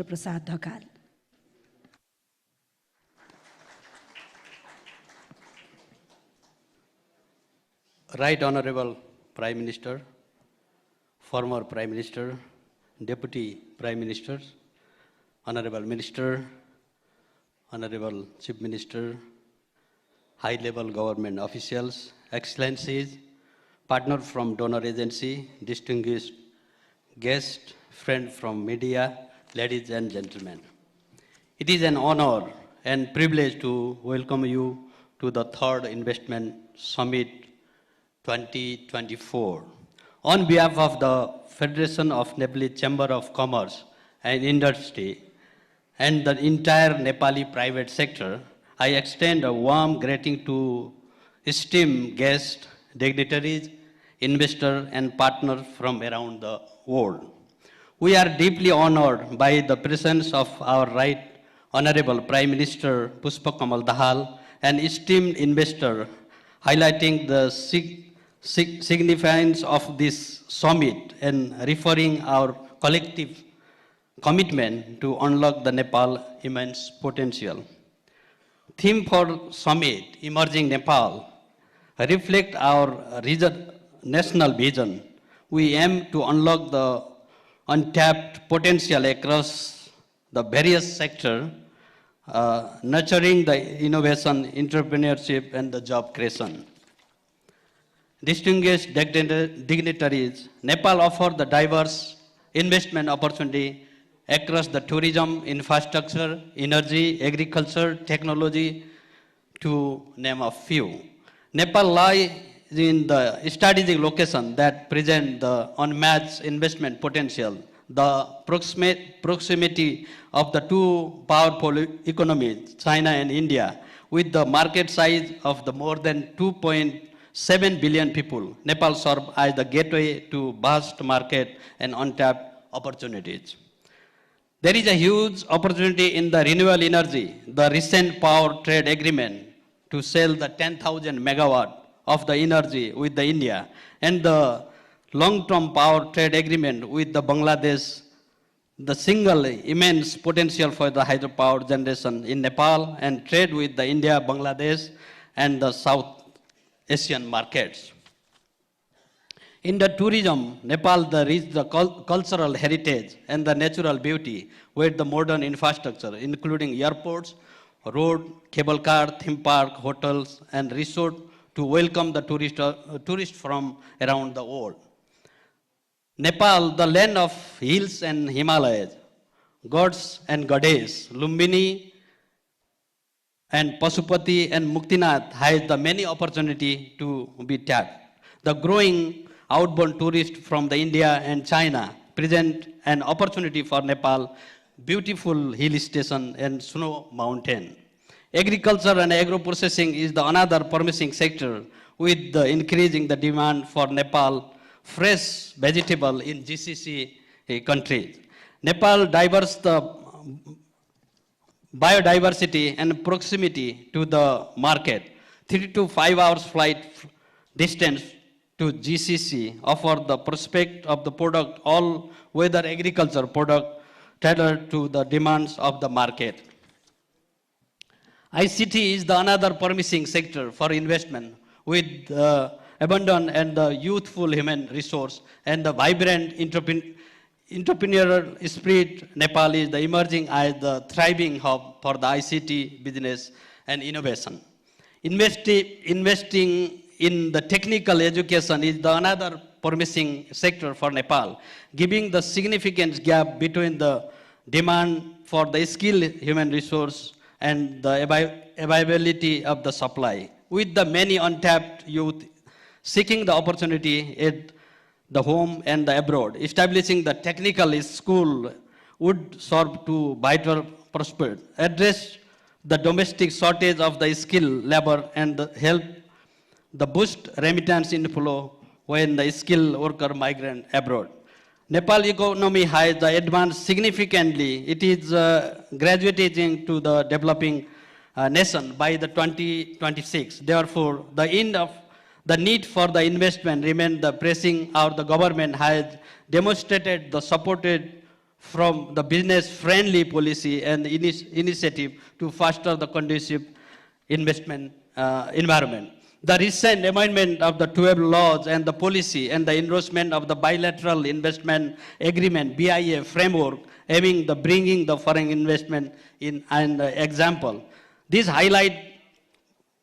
Prasad Dhakal. Right Honorable Prime Minister, former Prime Minister, Deputy Prime Ministers, Honorable Minister, Honorable Chief Minister, high-level government officials, Excellencies, partner from donor agency, distinguished guests, friends from media, ladies and gentlemen. It is an honor and privilege to welcome you to the Third Investment Summit 2024. On behalf of the Federation of Nepali Chamber of Commerce and Industry and the entire Nepali private sector, I extend a warm greeting to esteemed guests, dignitaries, investors, and partners from around the world. We are deeply honored by the presence of our Right Honorable Prime Minister Pushpa Kamal Dahal, an esteemed investor, highlighting the significance of this summit and referring our collective commitment to unlock the Nepal immense potential. Theme for summit, Emerging Nepal, reflect our national vision. We aim to unlock the untapped potential across the various sectors, nurturing the innovation, entrepreneurship, and the job creation. Distinguished dignitaries, Nepal offers the diverse investment opportunity across the tourism, infrastructure, energy, agriculture, technology, to name a few. Nepal lies in the strategic location that presents the unmatched investment potential. The proximity of the two powerful economies, China and India, with the market size of the more than 2.7 billion people, Nepal serves as the gateway to vast market and untapped opportunities. There is a huge opportunity in the renewable energy. The recent power trade agreement to sell the 10,000 megawatt of the energy with the India and the long-term power trade agreement with the Bangladesh, the single immense potential for the hydropower generation in Nepal and trade with the India, Bangladesh, and the South Asian markets. In the tourism, Nepal reaches the cultural heritage and the natural beauty with the modern infrastructure, including airports, road, cable car, theme park, hotels, and resort to welcome the tourists from around the world. Nepal, the land of hills and Himalayas, gods and goddesses, Lumbini and Pasupati and Muktinath has the many opportunity to be tapped. The growing outbound tourists from the India and China present an opportunity for Nepal, beautiful hill station and snow mountain. Agriculture and agro-processing is the another promising sector with the increasing the demand for Nepal fresh vegetable in GCC countries. Nepal diverse the biodiversity and proximity to the market. 3 to 5 hours flight distance to GCC offer the prospect of the product all weather agriculture product tailored to the demands of the market. ICT is the another promising sector for investment with abundant and the youthful human resource and the vibrant entrepreneurial spirit. Nepal is the emerging as the thriving hub for the ICT business and innovation. Investing in the technical education is the another promising sector for Nepal, giving the significant gap between the demand for the skilled human resource and the availability of the supply. With the many untapped youth seeking the opportunity at the home and the abroad, establishing the technical school would serve to vital prosperity, address the domestic shortage of the skilled labor and help the boost remittance inflow when the skilled worker migrate abroad. Nepal economy has advanced significantly. It is graduating to the developing nation by the 2026. Therefore, the need for the investment remains the pressing. The government has demonstrated the supported from the business-friendly policy and initiative to foster the conducive investment environment. The recent amendment of the 12 laws and the policy and the endorsement of the bilateral investment agreement BIA framework aiming the bringing the foreign investment in an example. These highlight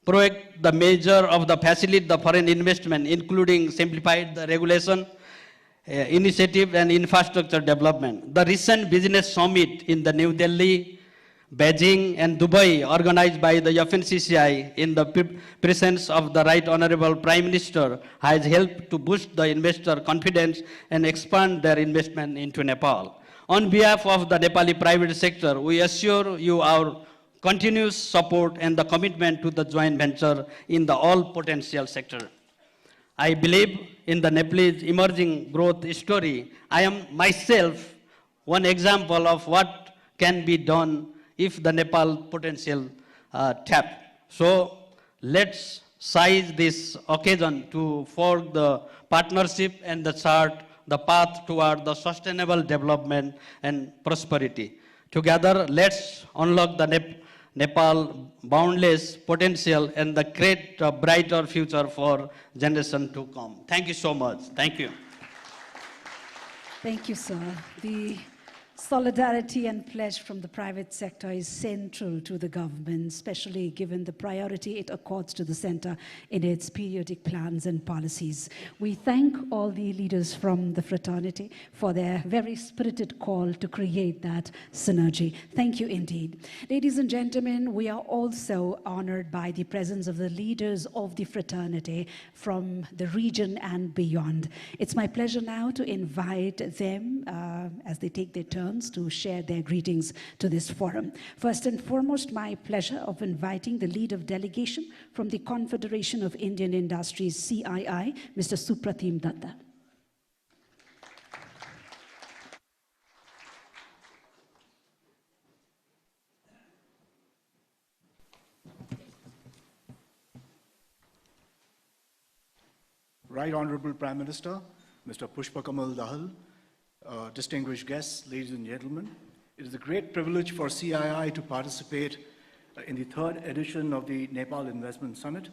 project the measure of the facilitate the foreign investment, including simplified the regulation, initiative and infrastructure development. The recent business summit in the New Delhi, Beijing and Dubai organized by the FNCCI in the presence of the Right Honorable Prime Minister has helped to boost the investor confidence and expand their investment into Nepal. On behalf of the Nepali private sector, we assure you our continuous support and the commitment to the joint venture in the all potential sector. I believe in the Nepalese emerging growth story. I am myself one example of what can be done if the Nepal potential tap. So let's seize this occasion to forge the partnership and the chart the path toward the sustainable development and prosperity. Together, let's unlock the Nepal boundless potential and the create a brighter future for generation to come. Thank you so much. Thank you. Thank you, sir. The solidarity and pledge from the private sector is central to the government, especially given the priority it accords to the center in its periodic plans and policies. We thank all the leaders from the fraternity for their very spirited call to create that synergy. Thank you indeed. Ladies and gentlemen, we are also honored by the presence of the leaders of the fraternity from the region and beyond. It's my pleasure now to invite them as they take their turn to share their greetings to this forum. First and foremost, my pleasure of inviting the lead of delegation from the Confederation of Indian Industries, CII, Mr. Supratim Datta. Right Honorable Prime Minister, Mr. Pushpakamal Dahal, distinguished guests, ladies and gentlemen, it is a great privilege for CII to participate in the third edition of the Nepal Investment Summit.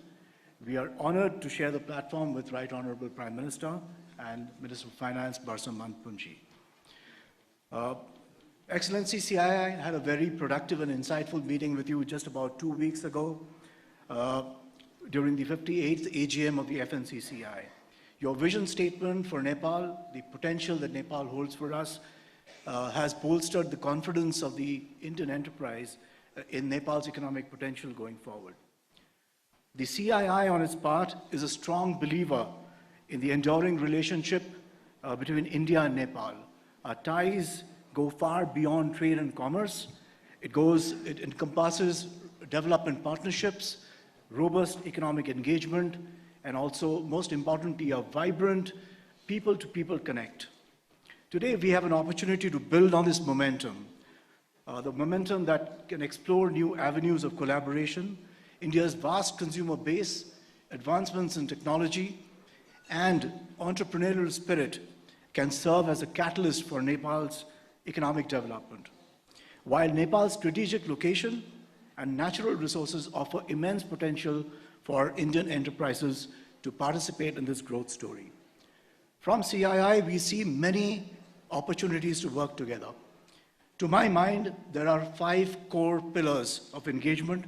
We are honored to share the platform with Right Honorable Prime Minister and Minister of Finance, Barsam Manpunji. Excellency, CII had a very productive and insightful meeting with you just about 2 weeks ago during the 58th AGM of the FNCCI. Your vision statement for Nepal, the potential that Nepal holds for us, has bolstered the confidence of the Indian enterprise in Nepal's economic potential going forward. The CII, on its part, is a strong believer in the enduring relationship between India and Nepal. Our ties go far beyond trade and commerce. It encompasses development partnerships, robust economic engagement, and also, most importantly, a vibrant people-to-people connect. Today, we have an opportunity to build on this momentum, the momentum that can explore new avenues of collaboration, India's vast consumer base, advancements in technology, and entrepreneurial spirit can serve as a catalyst for Nepal's economic development. While Nepal's strategic location and natural resources offer immense potential for Indian enterprises to participate in this growth story. From CII, we see many opportunities to work together. To my mind, there are 5 core pillars of engagement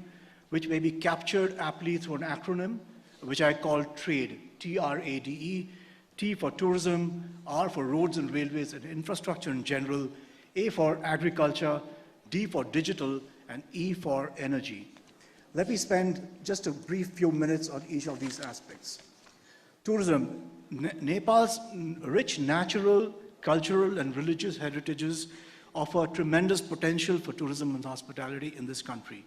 which may be captured aptly through an acronym which I call TRADE, T-R-A-D-E, T for tourism, R for roads and railways and infrastructure in general, A for agriculture, D for digital, and E for energy. Let me spend just a brief few minutes on each of these aspects. Tourism. Nepal's rich natural, cultural, and religious heritages offer tremendous potential for tourism and hospitality in this country.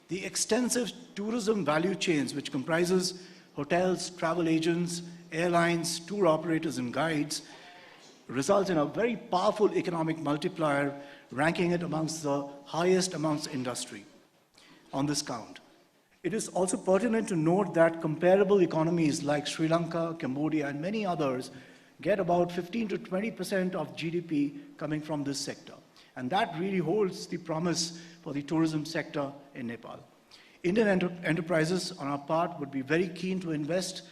The extensive tourism value chains, which comprises hotels, travel agents, airlines, tour operators, and guides, result in a very powerful economic multiplier, ranking it amongst the highest amongst industry on this count. It is also pertinent to note that comparable economies like Sri Lanka, Cambodia, and many others get about 15 to 20% of GDP coming from this sector. And that really holds the promise for the tourism sector in Nepal. Indian enterprises, on our part, would be very keen to invest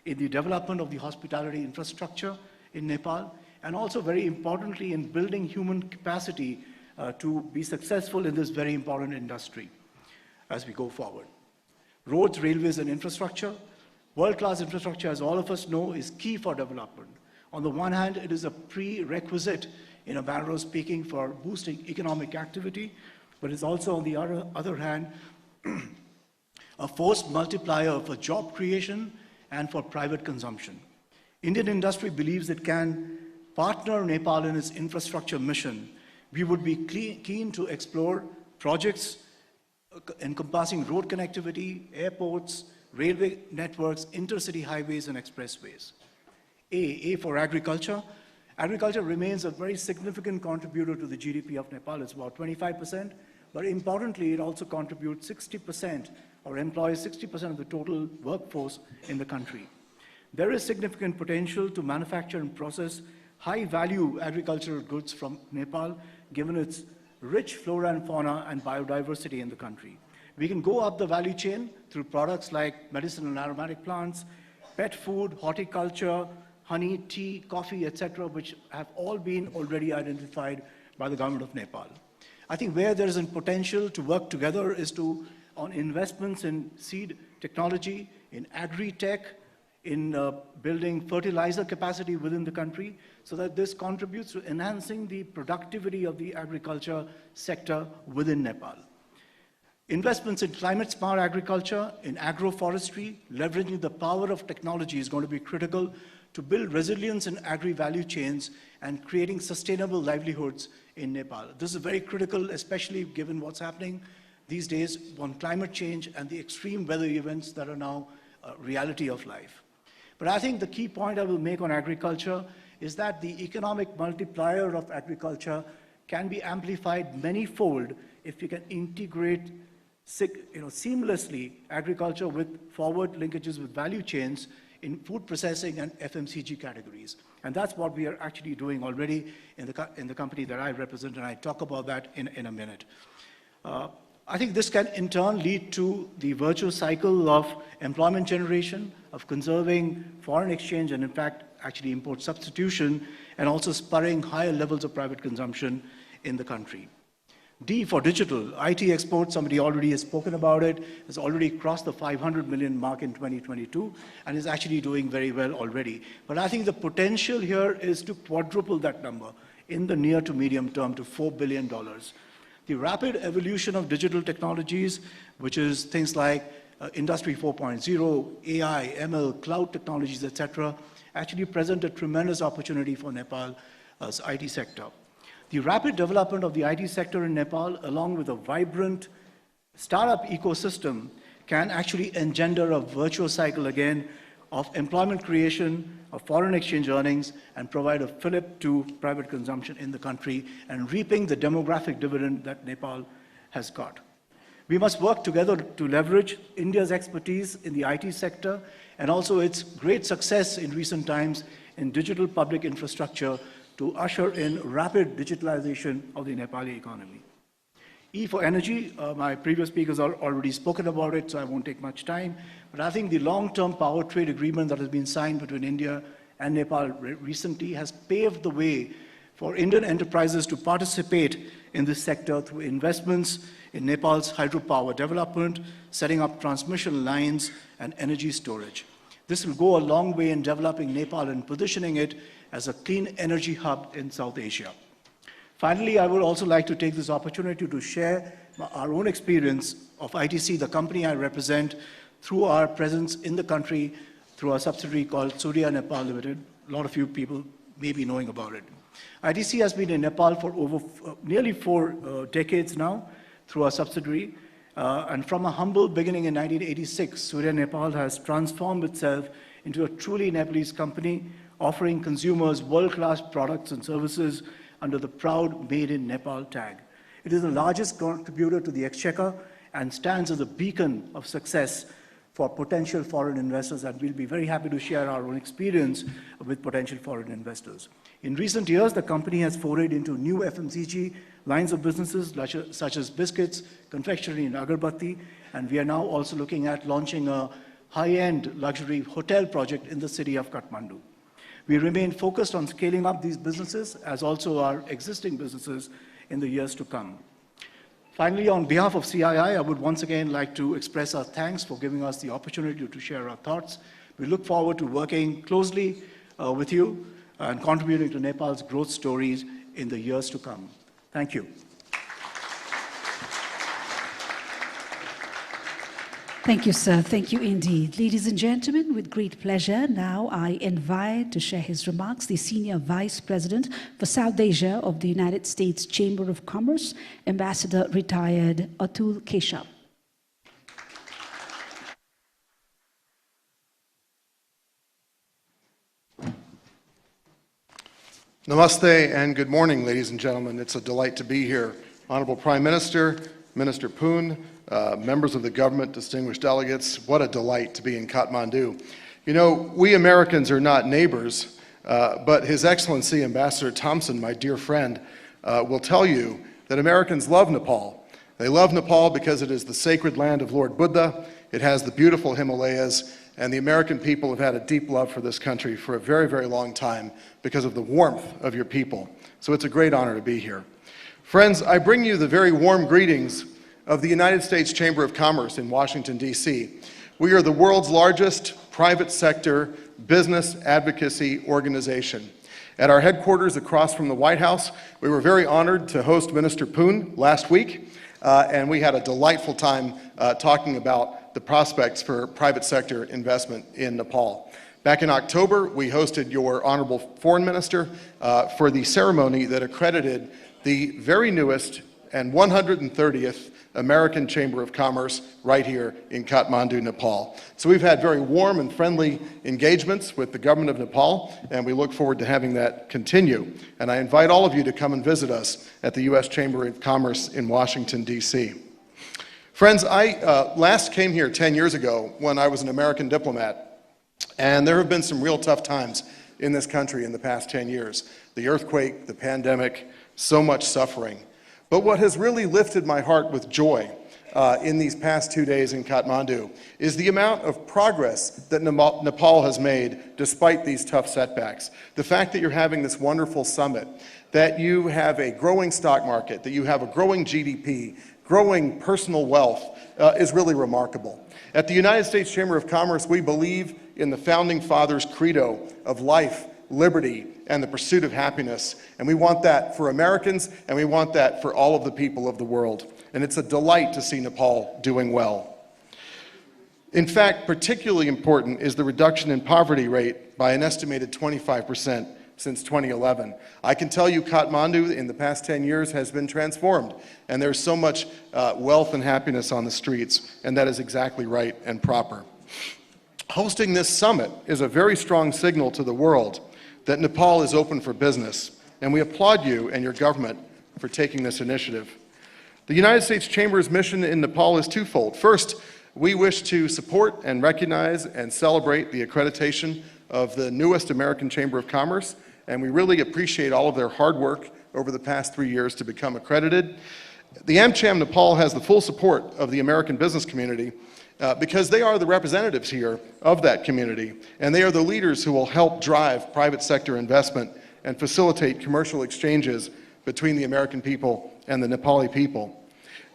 in the development of the hospitality infrastructure in Nepal, and also very importantly in building human capacity to be successful in this very important industry as we go forward. Roads, railways, and infrastructure. World-class infrastructure, as all of us know, is key for development. On the one hand, it is a prerequisite, in a manner of speaking, for boosting economic activity, but it's also, on the other hand, a force multiplier for job creation and for private consumption. Indian industry believes it can partner Nepal in its infrastructure mission. We would be keen to explore projects encompassing road connectivity, airports, railway networks, intercity highways, and expressways. A for agriculture. Agriculture remains a very significant contributor to the GDP of Nepal. It's about 25%, but importantly, it also contributes 60% or employs 60% of the total workforce in the country. There is significant potential to manufacture and process high-value agricultural goods from Nepal, given its rich flora and fauna and biodiversity in the country. We can go up the value chain through products like medicinal and aromatic plants, pet food, horticulture, honey, tea, coffee, etc., which have all been already identified by the Government of Nepal. I think where there is a potential to work together is on investments in seed technology, in agri-tech, in building fertilizer capacity within the country, so that this contributes to enhancing the productivity of the agriculture sector within Nepal. Investments in climate-smart agriculture, in agroforestry, leveraging the power of technology is going to be critical to build resilience in agri-value chains and creating sustainable livelihoods in Nepal. This is very critical, especially given what's happening these days on climate change and the extreme weather events that are now a reality of life. But I think the key point I will make on agriculture is that the economic multiplier of agriculture can be amplified many-fold if you can integrate seamlessly agriculture with forward linkages with value chains in food processing and FMCG categories. And that's what we are actually doing already in the company that I represent, and I talk about that in a minute. I think this can in turn lead to the virtuous cycle of employment generation, of conserving foreign exchange, and in fact actually import substitution, and also spurring higher levels of private consumption in the country. D for digital. IT exports, somebody already has spoken about it, has already crossed the 500 million mark in 2022 and is actually doing very well already. But I think the potential here is to quadruple that number in the near to medium term to $4 billion. The rapid evolution of digital technologies, which is things like Industry 4.0, AI, ML, cloud technologies, etc., actually present a tremendous opportunity for Nepal's IT sector. The rapid development of the IT sector in Nepal, along with a vibrant startup ecosystem, can actually engender a virtuous cycle again of employment creation, of foreign exchange earnings, and provide a fillip to private consumption in the country and reaping the demographic dividend that Nepal has got. We must work together to leverage India's expertise in the IT sector and also its great success in recent times in digital public infrastructure to usher in rapid digitalization of the Nepali economy. E for energy, my previous speakers have already spoken about it, so I won't take much time. But I think the long-term power trade agreement that has been signed between India and Nepal recently has paved the way for Indian enterprises to participate in this sector through investments in Nepal's hydropower development, setting up transmission lines, and energy storage. This will go a long way in developing Nepal and positioning it as a clean energy hub in South Asia. Finally, I would also like to take this opportunity to share our own experience of ITC, the company I represent, through our presence in the country through our subsidiary called Surya Nepal Limited. A lot of you people may be knowing about it. ITC has been in Nepal for over nearly 4 decades now through our subsidiary. And from a humble beginning in 1986, Surya Nepal has transformed itself into a truly Nepalese company, offering consumers world-class products and services under the proud Made in Nepal tag. It is the largest contributor to the exchequer and stands as a beacon of success for potential foreign investors, and we'll be very happy to share our own experience with potential foreign investors. In recent years, the company has forayed into new FMCG lines of businesses such as biscuits, confectionery, and agarbatti, and we are now also looking at launching a high-end luxury hotel project in the city of Kathmandu. We remain focused on scaling up these businesses as also our existing businesses in the years to come. Finally, on behalf of CII, I would once again like to express our thanks for giving us the opportunity to share our thoughts. We look forward to working closely with you and contributing to Nepal's growth stories in the years to come. Thank you. Thank you, sir. Thank you indeed. Ladies and gentlemen, with great pleasure, now I invite to share his remarks the Senior Vice President for South Asia of the United States Chamber of Commerce, Ambassador Retired Atul Keshav. Namaste and good morning, ladies and gentlemen. It's a delight to be here. Honorable Prime Minister, Minister Poon, members of the government, distinguished delegates, what a delight to be in Kathmandu. You know, we Americans are not neighbors, but His Excellency Ambassador Thompson, my dear friend, will tell you that Americans love Nepal. They love Nepal because it is the sacred land of Lord Buddha, it has the beautiful Himalayas, and the American people have had a deep love for this country for a very, very long time because of the warmth of your people. So it's a great honor to be here. Friends, I bring you the very warm greetings of the United States Chamber of Commerce in Washington, D.C. We are the world's largest private sector business advocacy organization. At our headquarters across from the White House, we were very honored to host Minister Poon last week, and we had a delightful time talking about the prospects for private sector investment in Nepal. Back in October, we hosted your Honorable Foreign Minister for the ceremony that accredited the very newest and 130th American Chamber of Commerce right here in Kathmandu, Nepal. So we've had very warm and friendly engagements with the Government of Nepal, and we look forward to having that continue. And I invite all of you to come and visit us at the U.S. Chamber of Commerce in Washington, D.C. Friends, I last came here 10 years ago when I was an American diplomat, and there have been some real tough times in this country in the past 10 years. The earthquake, the pandemic, so much suffering. But what has really lifted my heart with joy in these past 2 days in Kathmandu is the amount of progress that Nepal has made despite these tough setbacks. The fact that you're having this wonderful summit, that you have a growing stock market, that you have a growing GDP, growing personal wealth is really remarkable. At the United States Chamber of Commerce, we believe in the Founding Fathers' credo of life, liberty, and the pursuit of happiness. And we want that for Americans, and we want that for all of the people of the world. And it's a delight to see Nepal doing well. In fact, particularly important is the reduction in poverty rate by an estimated 25% since 2011. I can tell you Kathmandu in the past 10 years has been transformed, and there's so much wealth and happiness on the streets, and that is exactly right and proper. Hosting this summit is a very strong signal to the world that Nepal is open for business, and we applaud you and your government for taking this initiative. The United States Chamber's mission in Nepal is twofold. First, we wish to support and recognize and celebrate the accreditation of the newest American Chamber of Commerce, and we really appreciate all of their hard work over the past 3 years to become accredited. The AmCham Nepal has the full support of the American business community because they are the representatives here of that community, and they are the leaders who will help drive private sector investment and facilitate commercial exchanges between the American people and the Nepali people.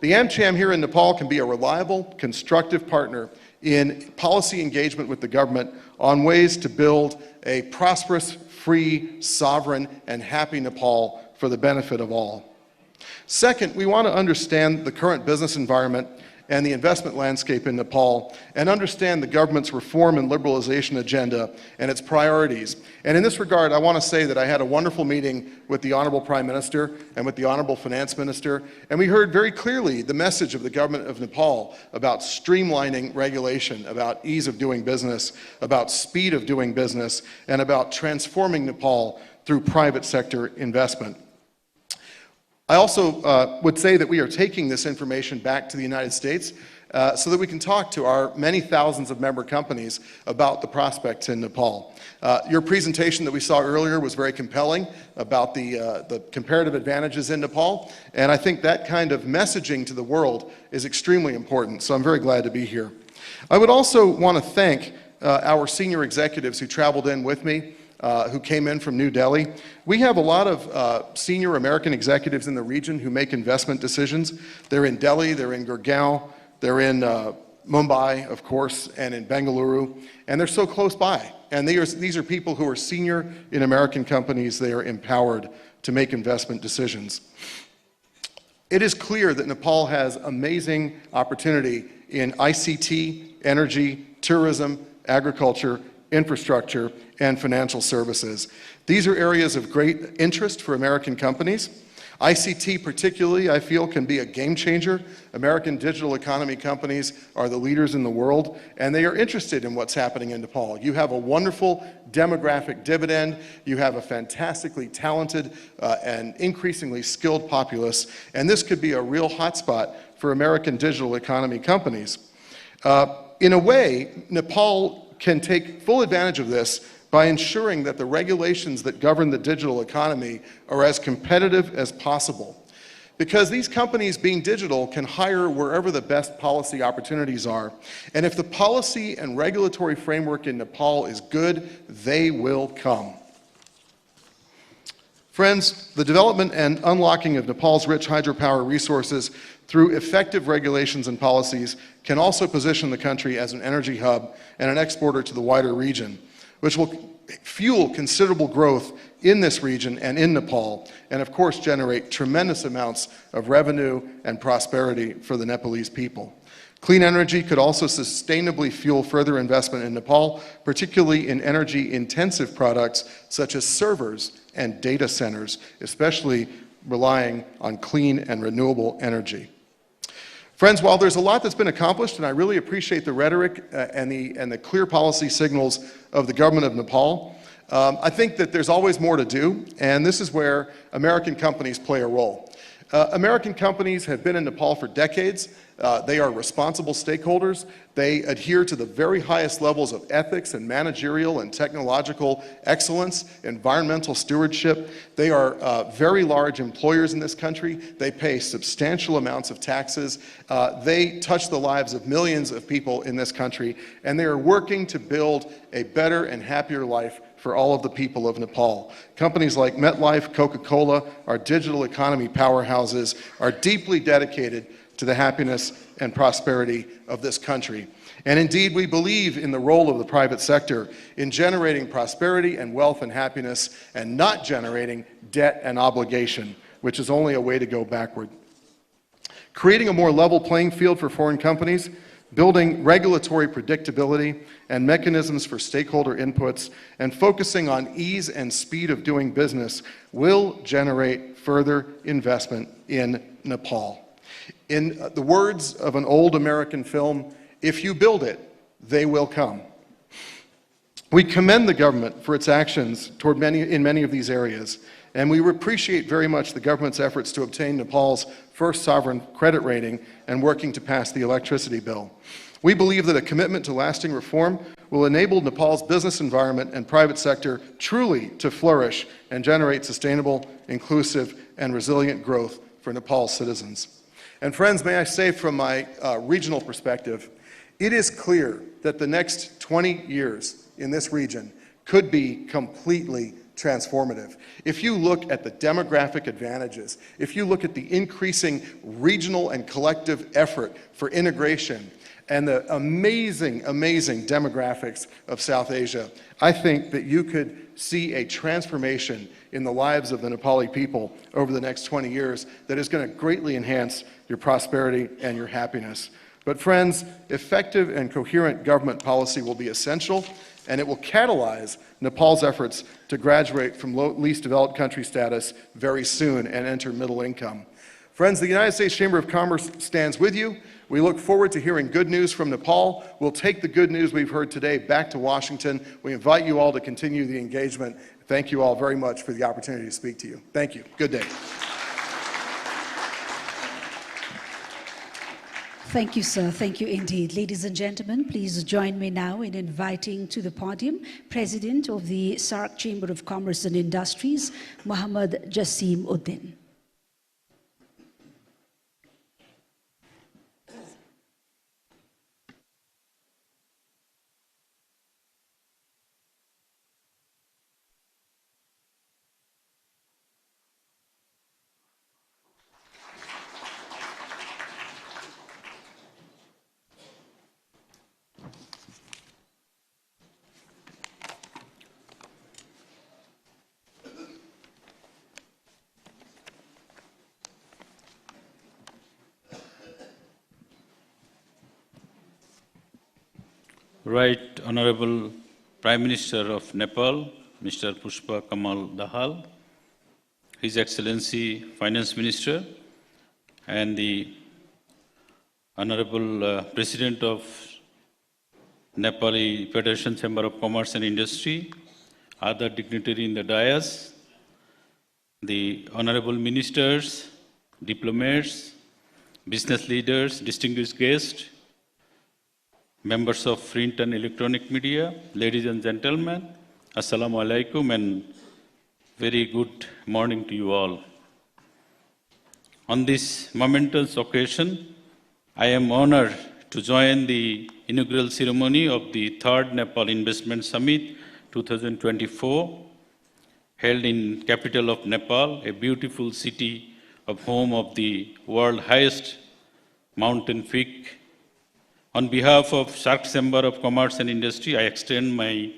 The AmCham here in Nepal can be a reliable, constructive partner in policy engagement with the government on ways to build a prosperous, free, sovereign, and happy Nepal for the benefit of all. Second, we want to understand the current business environment and the investment landscape in Nepal, and understand the government's reform and liberalization agenda and its priorities. And in this regard, I want to say that I had a wonderful meeting with the Honorable Prime Minister and with the Honorable Finance Minister, and we heard very clearly the message of the Government of Nepal about streamlining regulation, about ease of doing business, about speed of doing business, and about transforming Nepal through private sector investment. I also would say that we are taking this information back to the United States. so that we can talk to our many thousands of member companies about the prospects in Nepal. Your presentation that we saw earlier was very compelling about the comparative advantages in Nepal, and I think that kind of messaging to the world is extremely important, so I'm very glad to be here. I would also want to thank our senior executives who traveled in with me, who came in from New Delhi. We have a lot of senior American executives in the region who make investment decisions. They're in Delhi, they're in Gurgaon, they're in Mumbai, of course, and in Bengaluru, and they're so close by. And these are people who are senior in American companies. They are empowered to make investment decisions. It is clear that Nepal has amazing opportunity in ICT, energy, tourism, agriculture, infrastructure, and financial services. These are areas of great interest for American companies. ICT particularly, I feel, can be a game changer. American digital economy companies are the leaders in the world, and they are interested in what's happening in Nepal. You have a wonderful demographic dividend. You have a fantastically talented and increasingly skilled populace, and this could be a real hotspot for American digital economy companies. In a way, Nepal can take full advantage of this by ensuring that the regulations that govern the digital economy are as competitive as possible. Because these companies, being digital, can hire wherever the best policy opportunities are. And if the policy and regulatory framework in Nepal is good, they will come. Friends, the development and unlocking of Nepal's rich hydropower resources through effective regulations and policies can also position the country as an energy hub and an exporter to the wider region, which will fuel considerable growth in this region and in Nepal, and of course generate tremendous amounts of revenue and prosperity for the Nepalese people. Clean energy could also sustainably fuel further investment in Nepal, particularly in energy-intensive products such as servers and data centers, especially relying on clean and renewable energy. Friends, while there's a lot that's been accomplished, and I really appreciate the rhetoric and the clear policy signals of the government of Nepal, I think that there's always more to do, and this is where American companies play a role. American companies have been in Nepal for decades. They are responsible stakeholders. They adhere to the very highest levels of ethics and managerial and technological excellence, environmental stewardship. They are very large employers in this country. They pay substantial amounts of taxes. They touch the lives of millions of people in this country, and they are working to build a better and happier life for all of the people of Nepal. Companies like MetLife, Coca-Cola, our digital economy powerhouses, are deeply dedicated to the happiness and prosperity of this country. And indeed, we believe in the role of the private sector in generating prosperity and wealth and happiness, and not generating debt and obligation, which is only a way to go backward. Creating a more level playing field for foreign companies, building regulatory predictability and mechanisms for stakeholder inputs, and focusing on ease and speed of doing business will generate further investment in Nepal. In the words of an old American film, if you build it, they will come. We commend the government for its actions in many of these areas, and we appreciate very much the government's efforts to obtain Nepal's first sovereign credit rating and working to pass the electricity bill. We believe that a commitment to lasting reform will enable Nepal's business environment and private sector truly to flourish and generate sustainable, inclusive, and resilient growth for Nepal's citizens. And friends, may I say from my regional perspective, it is clear that the next 20 years in this region could be completely transformative. If you look at the demographic advantages, if you look at the increasing regional and collective effort for integration, and the amazing, amazing demographics of South Asia, I think that you could see a transformation in the lives of the Nepali people over the next 20 years that is going to greatly enhance your prosperity and your happiness. But friends, effective and coherent government policy will be essential, and it will catalyze Nepal's efforts to graduate from least developed country status very soon and enter middle income. Friends, the United States Chamber of Commerce stands with you. We look forward to hearing good news from Nepal. We'll take the good news we've heard today back to Washington. We invite you all to continue the engagement. Thank you all very much for the opportunity to speak to you. Thank you. Good day. Thank you, sir. Thank you indeed. Ladies and gentlemen, please join me now in inviting to the podium President of the SAARC Chamber of Commerce and Industries, Muhammad Jassim Uddin. Right Honorable Prime Minister of Nepal, Mr. Pushpa Kamal Dahal, His Excellency Finance Minister, and the Honorable President of Nepali Federation Chamber of Commerce and Industry, other dignitaries in the dais, the Honorable Ministers, diplomats, business leaders, distinguished guests, members of print and electronic media, ladies and gentlemen, Assalamu alaikum and very good morning to you all. On this momentous occasion, I am honored to join the inaugural ceremony of the Third Nepal Investment Summit 2024, held in capital of Nepal, a beautiful city of home of the world's highest mountain peak. On behalf of SAARC Chamber of Commerce and Industry, I extend my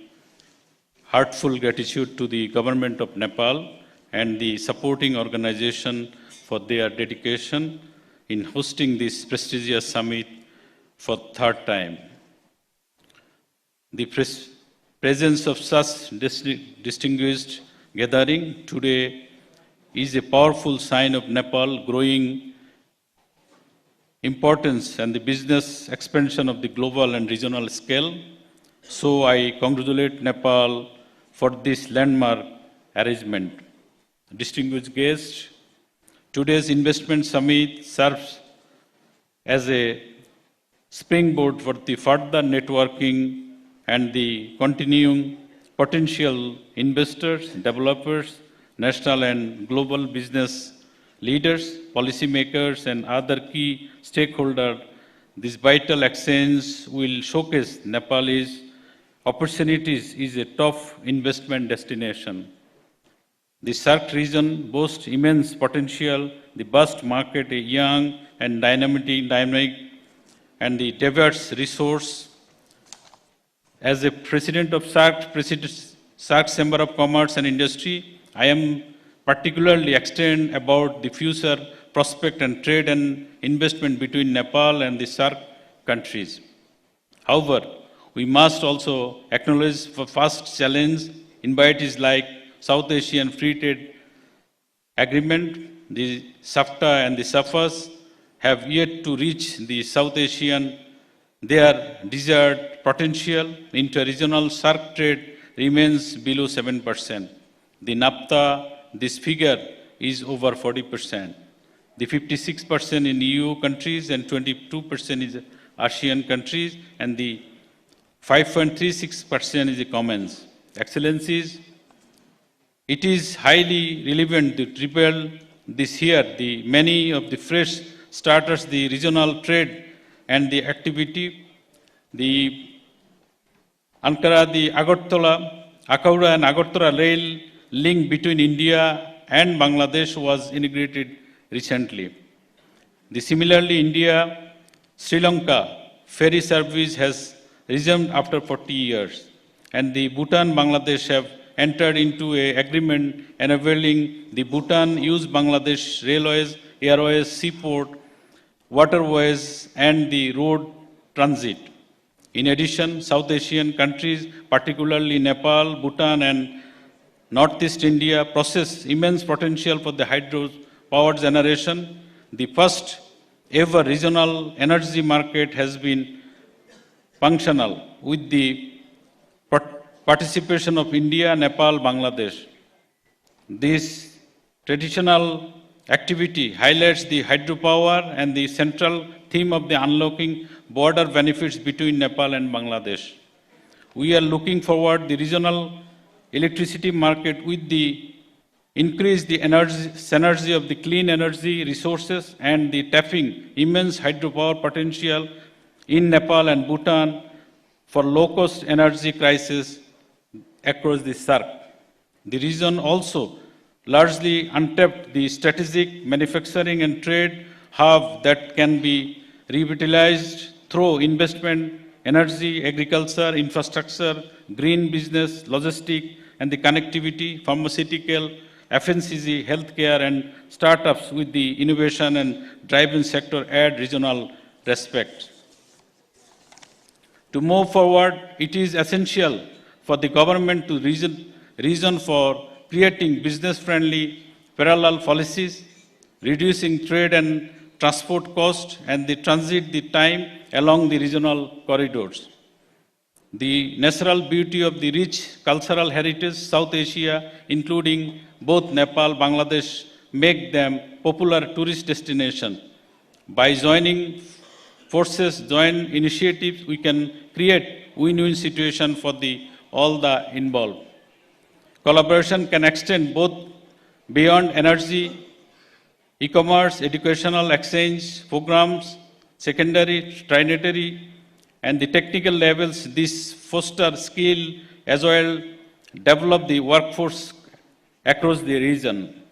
heartfelt gratitude to the Government of Nepal and the supporting organization for their dedication in hosting this prestigious summit for the third time. The presence of such distinguished gathering today is a powerful sign of Nepal's growing importance and the business expansion of the global and regional scale. So I congratulate Nepal for this landmark arrangement. Distinguished guests, today's investment summit serves as a springboard for the further networking and the continuing potential investors, developers, national and global business leaders, policymakers, and other key stakeholders. This vital exchange will showcase Nepal's opportunities as a top investment destination. The SAARC region boasts immense potential, the vast market, a young and dynamic and the diverse resource. As a president of SAARC Chamber of Commerce and Industry, I am particularly excited about the future prospect and trade and investment between Nepal and the SAARC countries. However, we must also acknowledge the first challenge. Invitees like South Asian Free Trade Agreement, the SAFTA and the SAFAs have yet to reach the South Asian their desired potential. Inter-regional SAARC trade remains below 7%. The NAFTA, this figure is over 40%. The 56% in EU countries and 22% is ASEAN countries, and the 5.36% is the Commons. Excellencies, it is highly relevant to triple this year the many of the fresh starters, the regional trade and the activity, the Ankara, the Akaura and Agartala rail link between India and Bangladesh was integrated recently. Similarly, India-Sri Lanka ferry service has resumed after 40 years, and the Bhutan-Bangladesh have entered into an agreement enabling the Bhutan use Bangladesh railways, airways, seaport, waterways, and the road transit. In addition, South Asian countries, particularly Nepal, Bhutan, and Northeast India, possess immense potential for the hydro power generation. The first ever regional energy market has been functional with the participation of India, Nepal, Bangladesh. This traditional activity highlights the hydropower and the central theme of the unlocking border benefits between Nepal and Bangladesh. We are looking forward the regional electricity market with the increase the energy synergy of the clean energy resources and the tapping immense hydropower potential in Nepal and Bhutan for low-cost energy crisis across the SAARC. The region also largely untapped the strategic manufacturing and trade hub that can be revitalized through investment, energy, agriculture, infrastructure, green business, logistics, and the connectivity, pharmaceutical, FNCCI, healthcare, and startups with the innovation and drive-in sector add regional respect. To move forward, it is essential for the government to reason for creating business-friendly parallel policies, reducing trade and transport costs, and the transit the time along the regional corridors. The natural beauty of the rich cultural heritage South Asia, including both Nepal and Bangladesh, make them popular tourist destination. By joining forces, joint initiatives, we can create win-win situation for all the involved. Collaboration can extend both beyond energy, e-commerce, educational exchange programs, secondary, tertiary, and the technical levels. This foster skill as well develop the workforce across the region.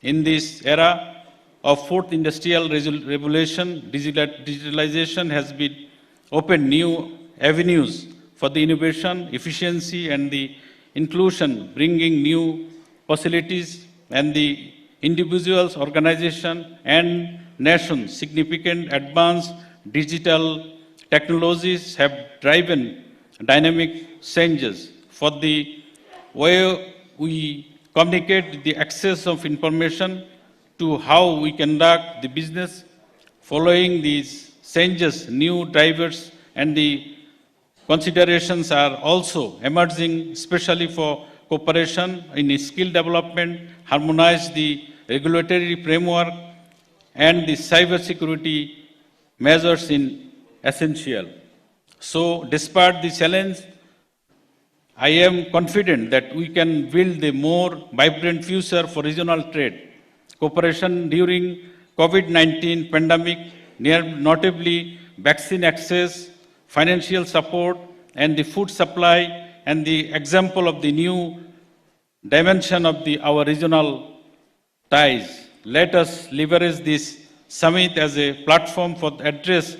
In this era of fourth industrial revolution, digitalization has been opened new avenues for the innovation, efficiency, and the inclusion, bringing new facilities and the individuals, organizations, and nations. Significant advanced digital technologies have driven dynamic changes for the way we communicate the access of information to how we conduct the business. Following these changes, new drivers and the considerations are also emerging, especially for cooperation in skill development, harmonize the regulatory framework, and the cybersecurity measures in essential. So, despite the challenge, I am confident that we can build a more vibrant future for regional trade. Cooperation during COVID-19 pandemic, notably vaccine access, financial support, and the food supply, and the example of the new dimension of our regional ties. Let us leverage this summit as a platform for address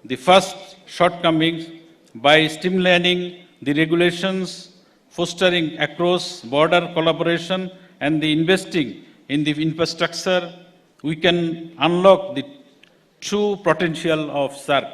the first shortcomings by streamlining the regulations, fostering across-border collaboration, and the investing in the infrastructure. We can unlock the true potential of SAARC.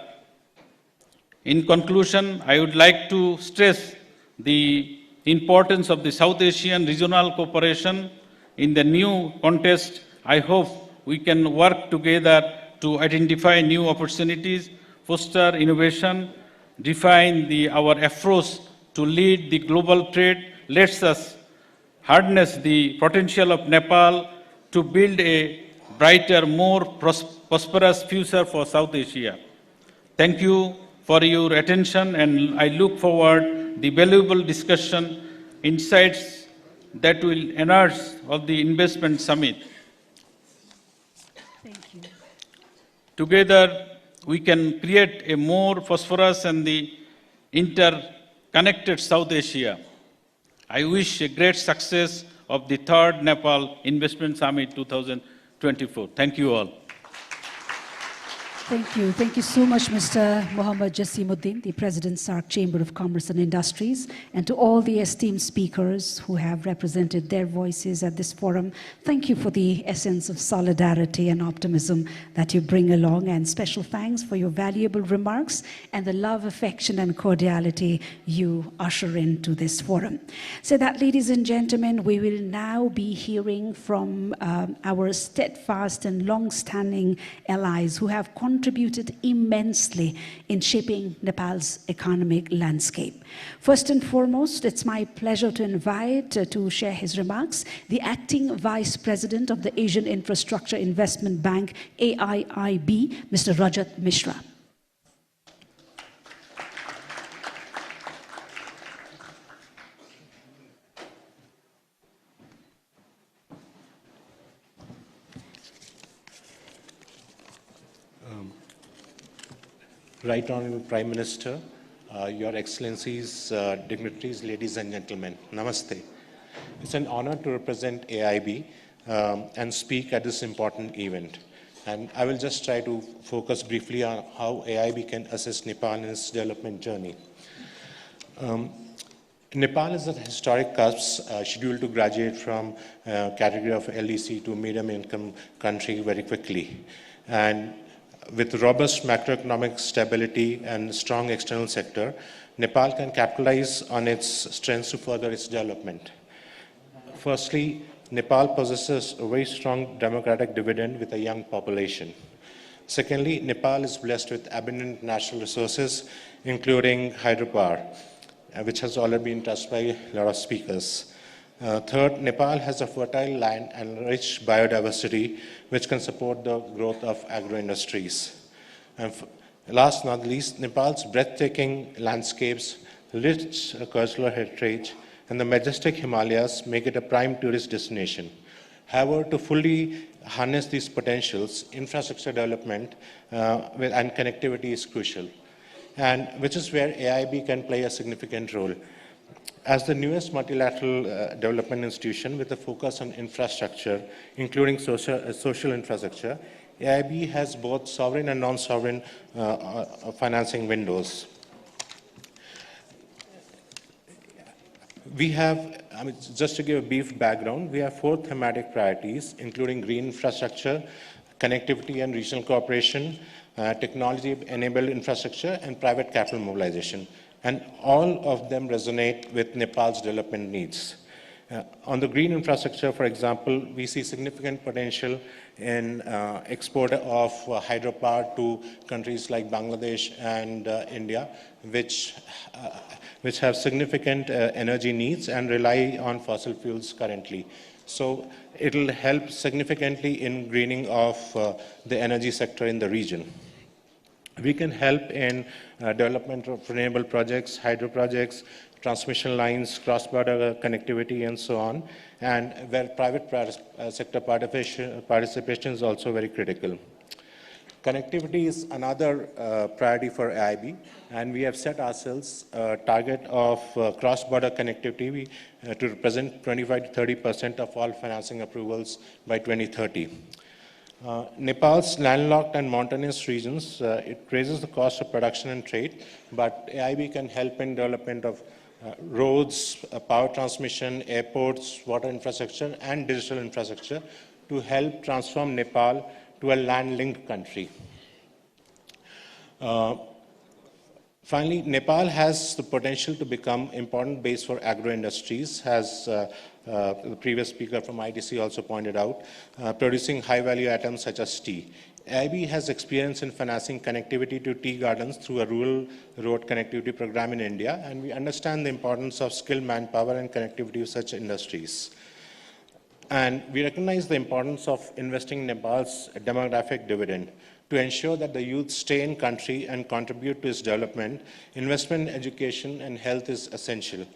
In conclusion, I would like to stress the importance of the South Asian regional cooperation. In the new context, I hope we can work together to identify new opportunities, foster innovation, define our approach to lead the global trade. Let us harness the potential of Nepal to build a brighter, more prosperous future for South Asia. Thank you for your attention, and I look forward the valuable discussion, insights that will enhance of the investment summit. Thank you. Together, we can create a more prosperous and the interconnected South Asia. I wish a great success of the Third Nepal Investment Summit 2024. Thank you all. Thank you. Thank you so much, Mr. Mohammad Jasimuddin, the President, SAARC Chamber of Commerce and Industries, and to all the esteemed speakers who have represented their voices at this forum. Thank you for the essence of solidarity and optimism that you bring along, and special thanks for your valuable remarks and the love, affection, and cordiality you usher into this forum. So that, ladies and gentlemen, we will now be hearing from our steadfast and long-standing allies who have contributed contributed immensely in shaping Nepal's economic landscape. First and foremost, it's my pleasure to invite to share his remarks the Acting Vice President of the Asian Infrastructure Investment Bank, AIIB, Mr. Rajat Mishra. Right Honorable Prime Minister, Your Excellencies, dignitaries, ladies and gentlemen, Namaste. It's an honor to represent AIB and speak at this important event. And I will just try to focus briefly on how AIB can assist Nepal in its development journey. Nepal is at a historic cusp, scheduled to graduate from category of LDC to medium income country very quickly. And with robust macroeconomic stability and strong external sector, Nepal can capitalize on its strengths to further its development. Firstly, Nepal possesses a very strong democratic dividend with a young population. Secondly, Nepal is blessed with abundant natural resources, including hydropower, which has already been touched by a lot of speakers. Third, Nepal has a fertile land and rich biodiversity, which can support the growth of agro-industries. And last not least, Nepal's breathtaking landscapes, rich cultural heritage, and the majestic Himalayas make it a prime tourist destination. However, to fully harness these potentials, infrastructure development and connectivity is crucial, and which is where AIB can play a significant role. As the newest multilateral development institution with a focus on infrastructure, including social infrastructure, AIB has both sovereign and non-sovereign financing windows. We have, just to give a brief background, we have 4 thematic priorities, including green infrastructure, connectivity and regional cooperation, technology-enabled infrastructure, and private capital mobilization. And all of them resonate with Nepal's development needs. On the green infrastructure, for example, we see significant potential in export of hydropower to countries like Bangladesh and India, which have significant energy needs and rely on fossil fuels currently. So it will help significantly in greening of the energy sector in the region. We can help in development of renewable projects, hydro projects, transmission lines, cross-border connectivity, and so on, and where private sector participation is also very critical. Connectivity is another priority for AIB, and we have set ourselves a target of cross-border connectivity to represent 25 to 30% of all financing approvals by 2030. Nepal's landlocked and mountainous regions, it raises the cost of production and trade, but AIB can help in development of roads, power transmission, airports, water infrastructure, and digital infrastructure to help transform Nepal to a land-linked country. Finally, Nepal has the potential to become an important base for agro-industries, as the previous speaker from ITC also pointed out, producing high-value items such as tea. AIB has experience in financing connectivity to tea gardens through a rural road connectivity program in India, and we understand the importance of skilled manpower and connectivity to such industries. And we recognize the importance of investing in Nepal's demographic dividend. To ensure that the youth stay in country and contribute to its development, investment in education and health is essential.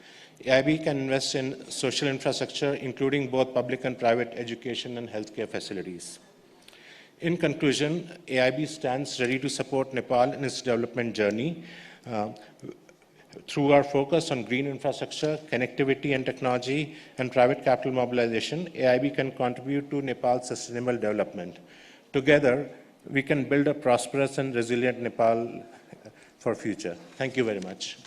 AIB can invest in social infrastructure, including both public and private education and healthcare facilities. In conclusion, AIB stands ready to support Nepal in its development journey. Through our focus on green infrastructure, connectivity and technology, and private capital mobilization, AIB can contribute to Nepal's sustainable development. Together, we can build a prosperous and resilient Nepal for future. Thank you very much.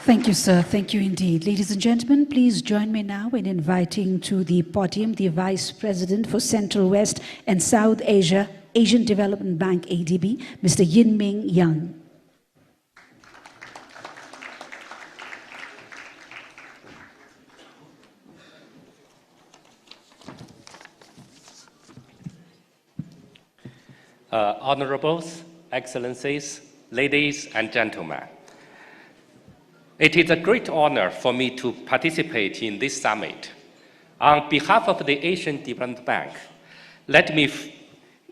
Thank you, sir. Thank you indeed. Ladies and gentlemen, please join me now in inviting to the podium the Vice President for Central West and South Asia, Asian Development Bank, ADB, Mr. Yin Ming Yang. Honorables, Excellencies, ladies and gentlemen. It is a great honor for me to participate in this summit. On behalf of the Asian Development Bank, let me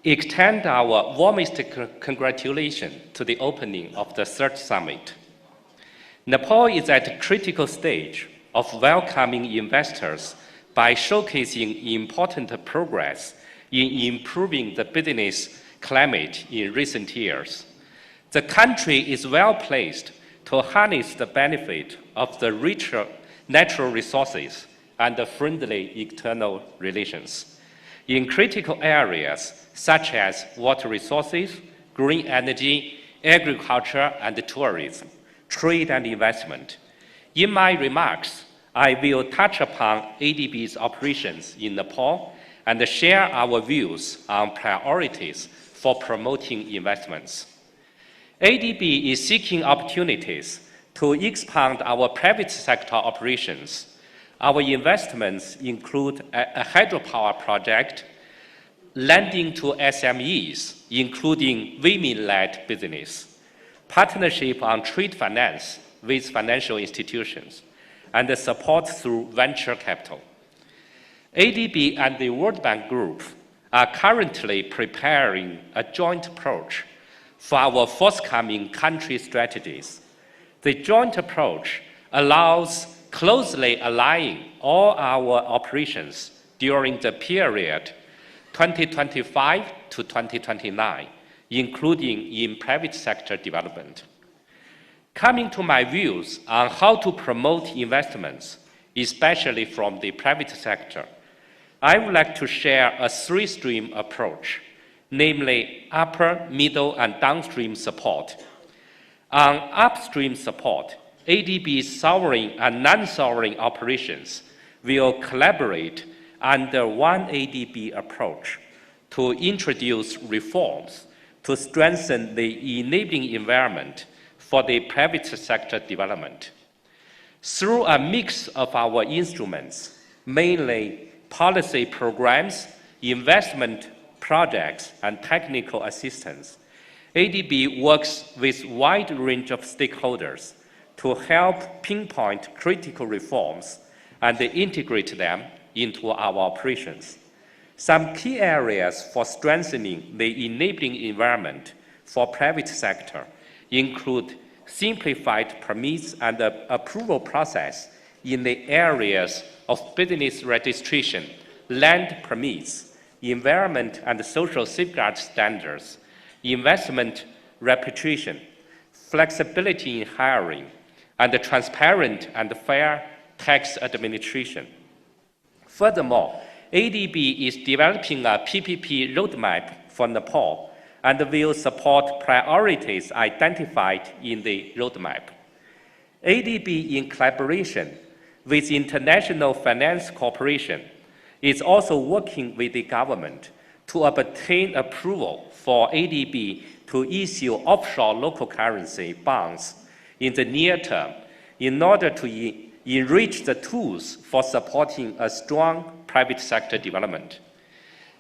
extend our warmest congratulations to the opening of the third summit. Nepal is at a critical stage of welcoming investors by showcasing important progress in improving the business climate in recent years. The country is well placed to harness the benefit of the richer natural resources and the friendly external relations in critical areas such as water resources, green energy, agriculture and tourism, trade and investment. In my remarks, I will touch upon ADB's operations in Nepal and share our views on priorities for promoting investments. ADB is seeking opportunities to expand our private sector operations. Our investments include a hydropower project, lending to SMEs, including women-led business, partnership on trade finance with financial institutions, and the support through venture capital. ADB and the World Bank Group are currently preparing a joint approach for our forthcoming country strategies. The joint approach allows closely aligning all our operations during the period 2025 to 2029, including in private sector development. Coming to my views on how to promote investments, especially from the private sector, I would like to share a three-stream approach, namely upper, middle, and downstream support. On upstream support, ADB's sovereign and non-sovereign operations will collaborate under one ADB approach to introduce reforms to strengthen the enabling environment for the private sector development. Through a mix of our instruments, mainly policy programs, investment projects, and technical assistance, ADB works with a wide range of stakeholders to help pinpoint critical reforms and integrate them into our operations. Some key areas for strengthening the enabling environment for private sector include simplified permits and approval process in the areas of business registration, land permits, environment and social safeguard standards, investment repatriation, flexibility in hiring, and transparent and fair tax administration. Furthermore, ADB is developing a PPP roadmap for Nepal and will support priorities identified in the roadmap. ADB, in collaboration with International Finance Corporation, is also working with the government to obtain approval for ADB to issue offshore local currency bonds in the near term in order to enrich the tools for supporting a strong private sector development.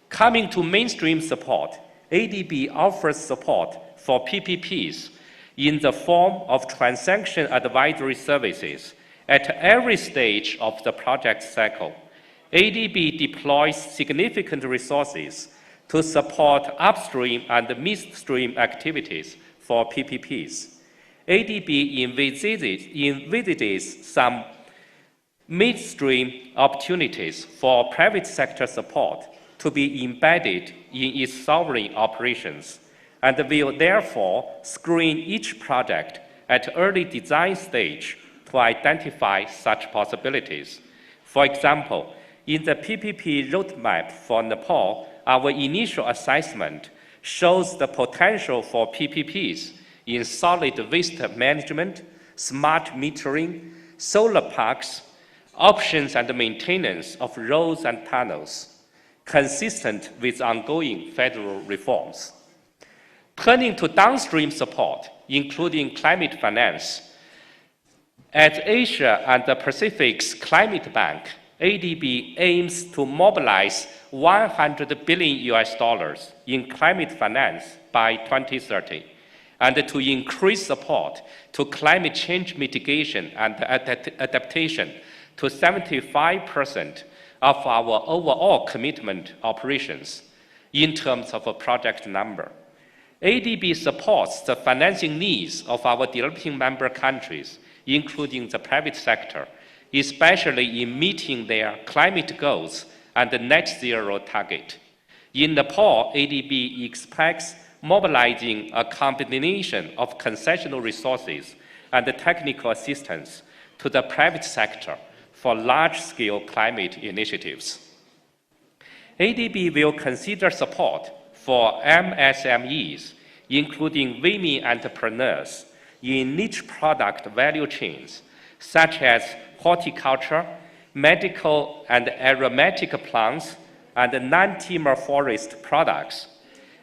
Coming to mainstream support, ADB offers support for PPPs in the form of transaction advisory services at every stage of the project cycle. ADB deploys significant resources to support upstream and midstream activities for PPPs. ADB envisages some midstream opportunities for private sector support to be embedded in its sovereign operations, and will therefore screen each project at early design stage to identify such possibilities. For example, in the PPP roadmap for Nepal, our initial assessment shows the potential for PPPs in solid waste management, smart metering, solar parks, options and maintenance of roads and tunnels, consistent with ongoing federal reforms. Turning to downstream support, including climate finance, at Asia and the Pacific's Climate Bank, ADB aims to mobilize $100 billion in climate finance by 2030, and to increase support to climate change mitigation and adaptation to 75% of our overall commitment operations in terms of a project number. ADB supports the financing needs of our developing member countries, including the private sector, especially in meeting their climate goals and the net zero target. In Nepal, ADB expects mobilizing a combination of concessional resources and technical assistance to the private sector for large-scale climate initiatives. ADB will consider support for MSMEs, including women entrepreneurs in niche product value chains, such as horticulture, medical and aromatic plants, and non-timber forest products.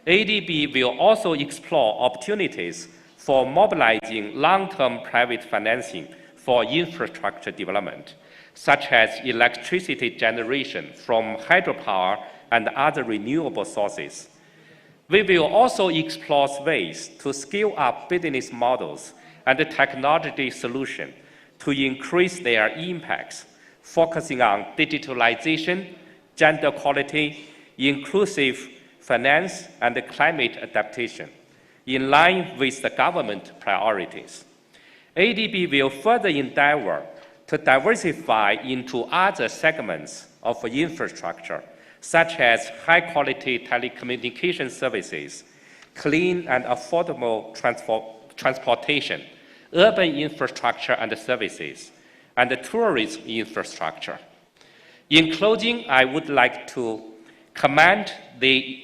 ADB will also explore opportunities for mobilizing long-term private financing for infrastructure development, such as electricity generation from hydropower and other renewable sources. We will also explore ways to scale up business models and technology solutions to increase their impacts, focusing on digitalization, gender equality, inclusive finance, and climate adaptation, in line with the government priorities. ADB will further endeavor to diversify into other segments of infrastructure, such as high-quality telecommunication services, clean and affordable transportation, urban infrastructure and services, and tourism infrastructure. In closing, I would like to commend the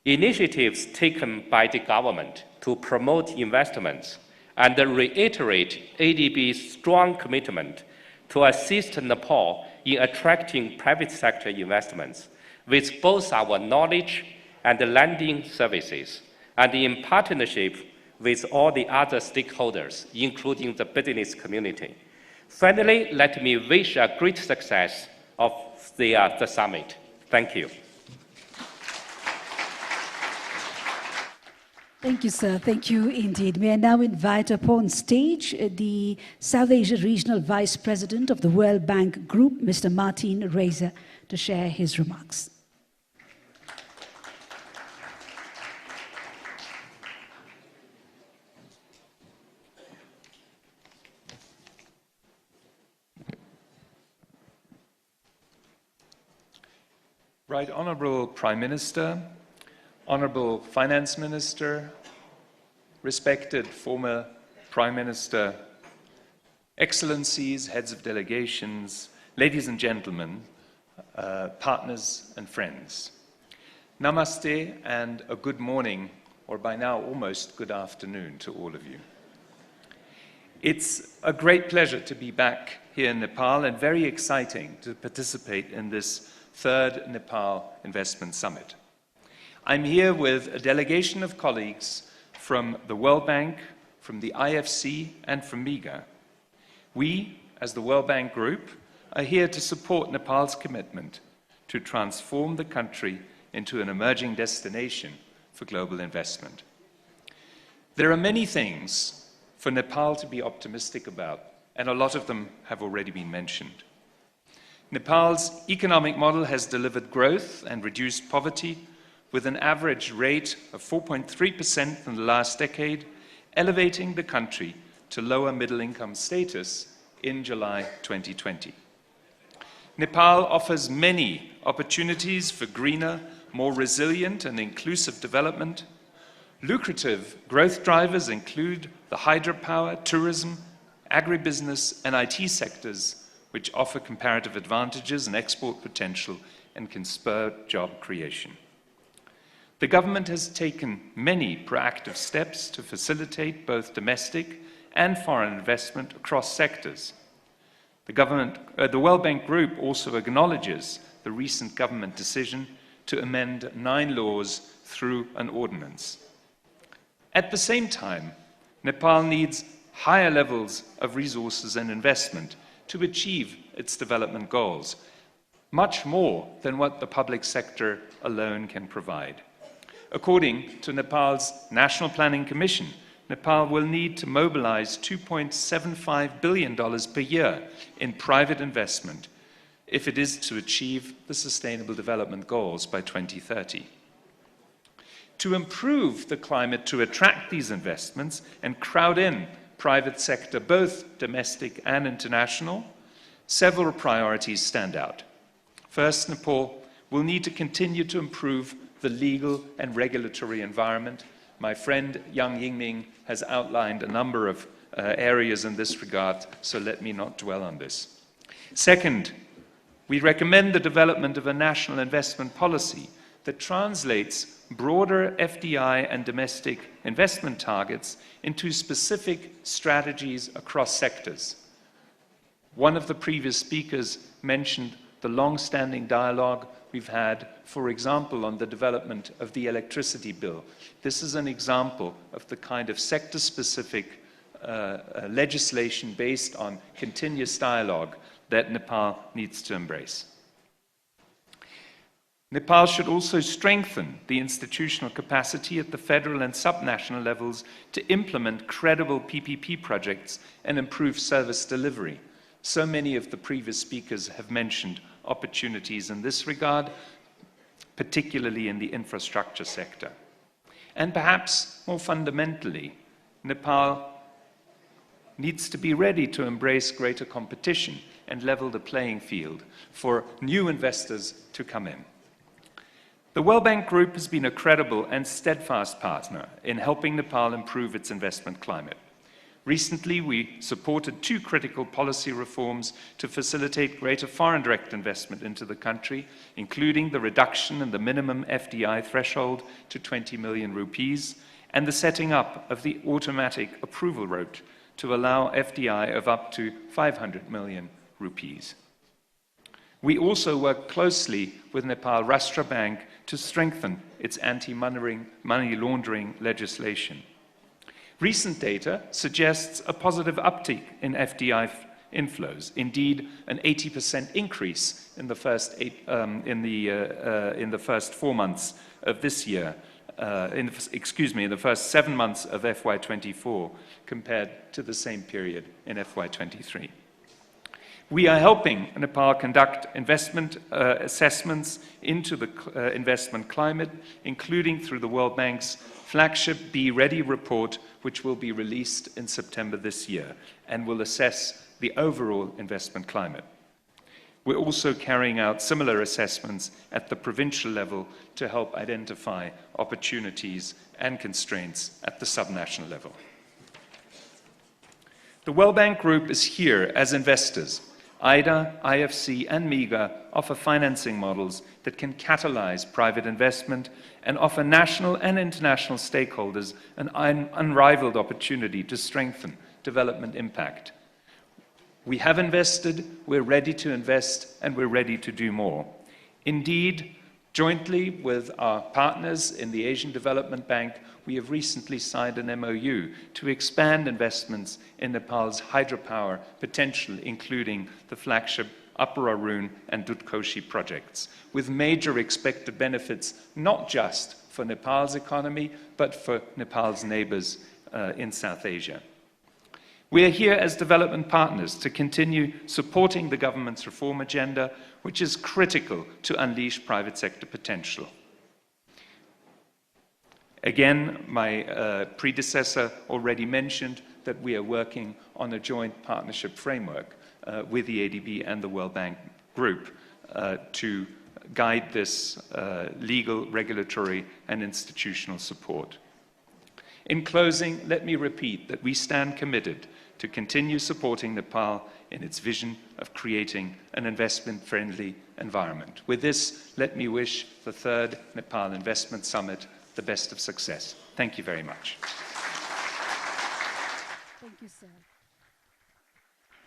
initiatives taken by the government to promote investments and reiterate ADB's strong commitment to assist Nepal in attracting private sector investments with both our knowledge and lending services, and in partnership with all the other stakeholders, including the business community. Finally, let me wish a great success of the summit. Thank you. Thank you, sir. Thank you indeed. May I now invite upon stage the South Asia Regional Vice President of the World Bank Group, Mr. Martin Reiser, to share his remarks. Right Honourable Prime Minister, Honourable Finance Minister, respected former Prime Minister, Excellencies, heads of delegations, ladies and gentlemen, partners and friends. Namaste and a good morning, or by now almost good afternoon to all of you. It's a great pleasure to be back here in Nepal and very exciting to participate in this Third Nepal Investment Summit. I'm here with a delegation of colleagues from the World Bank, from the IFC, and from MIGA. We, as the World Bank Group, are here to support Nepal's commitment to transform the country into an emerging destination for global investment. There are many things for Nepal to be optimistic about, and a lot of them have already been mentioned. Nepal's economic model has delivered growth and reduced poverty with an average rate of 4.3% in the last decade, elevating the country to lower middle-income status in July 2020. Nepal offers many opportunities for greener, more resilient and inclusive development. Lucrative growth drivers include the hydropower, tourism, agribusiness and IT sectors, which offer comparative advantages and export potential and can spur job creation. The government has taken many proactive steps to facilitate both domestic and foreign investment across sectors. The World Bank Group also acknowledges the recent government decision to amend 9 laws through an ordinance. At the same time, Nepal needs higher levels of resources and investment to achieve its development goals, much more than what the public sector alone can provide. According to Nepal's National Planning Commission, Nepal will need to mobilize $2.75 billion per year in private investment if it is to achieve the Sustainable Development Goals by 2030. To improve the climate to attract these investments and crowd in private sector, both domestic and international, several priorities stand out. First, Nepal will need to continue to improve the legal and regulatory environment. My friend Yang Yingming has outlined a number of areas in this regard, so let me not dwell on this. Second, we recommend the development of a national investment policy that translates broader FDI and domestic investment targets into specific strategies across sectors. One of the previous speakers mentioned the long-standing dialogue we've had, for example, on the development of the electricity bill. This is an example of the kind of sector-specific legislation based on continuous dialogue that Nepal needs to embrace. Nepal should also strengthen the institutional capacity at the federal and subnational levels to implement credible PPP projects and improve service delivery. So many of the previous speakers have mentioned opportunities in this regard, particularly in the infrastructure sector. And perhaps more fundamentally, Nepal needs to be ready to embrace greater competition and level the playing field for new investors to come in. The World Bank Group has been a credible and steadfast partner in helping Nepal improve its investment climate. Recently, we supported 2 critical policy reforms to facilitate greater foreign direct investment into the country, including the reduction in the minimum FDI threshold to 20 million rupees and the setting up of the automatic approval route to allow FDI of up to 500 million rupees. We also work closely with Nepal Rashtra Bank to strengthen its anti-money laundering legislation. Recent data suggests a positive uptick in FDI inflows, indeed an 80% increase in the first 4 months of this year, in the first 7 months of FY24 compared to the same period in FY23. We are helping Nepal conduct investment assessments into the investment climate, including through the World Bank's flagship Be Ready report, which will be released in September this year and will assess the overall investment climate. We're also carrying out similar assessments at the provincial level to help identify opportunities and constraints at the subnational level. The World Bank Group is here as investors. IDA, IFC, and MIGA offer financing models that can catalyze private investment and offer national and international stakeholders an unrivaled opportunity to strengthen development impact. We have invested, we're ready to invest, and we're ready to do more. Indeed, jointly with our partners in the Asian Development Bank, we have recently signed an MOU to expand investments in Nepal's hydropower potential, including the flagship Upper Arun and Dutkoshi projects, with major expected benefits not just for Nepal's economy, but for Nepal's neighbors in South Asia. We are here as development partners to continue supporting the government's reform agenda, which is critical to unleash private sector potential. Again, my predecessor already mentioned that we are working on a joint partnership framework with the ADB and the World Bank Group to guide this legal, regulatory, and institutional support. In closing, let me repeat that we stand committed to continue supporting Nepal in its vision of creating an investment-friendly environment. With this, let me wish the Third Nepal Investment Summit the best of success. Thank you very much. Thank you, sir.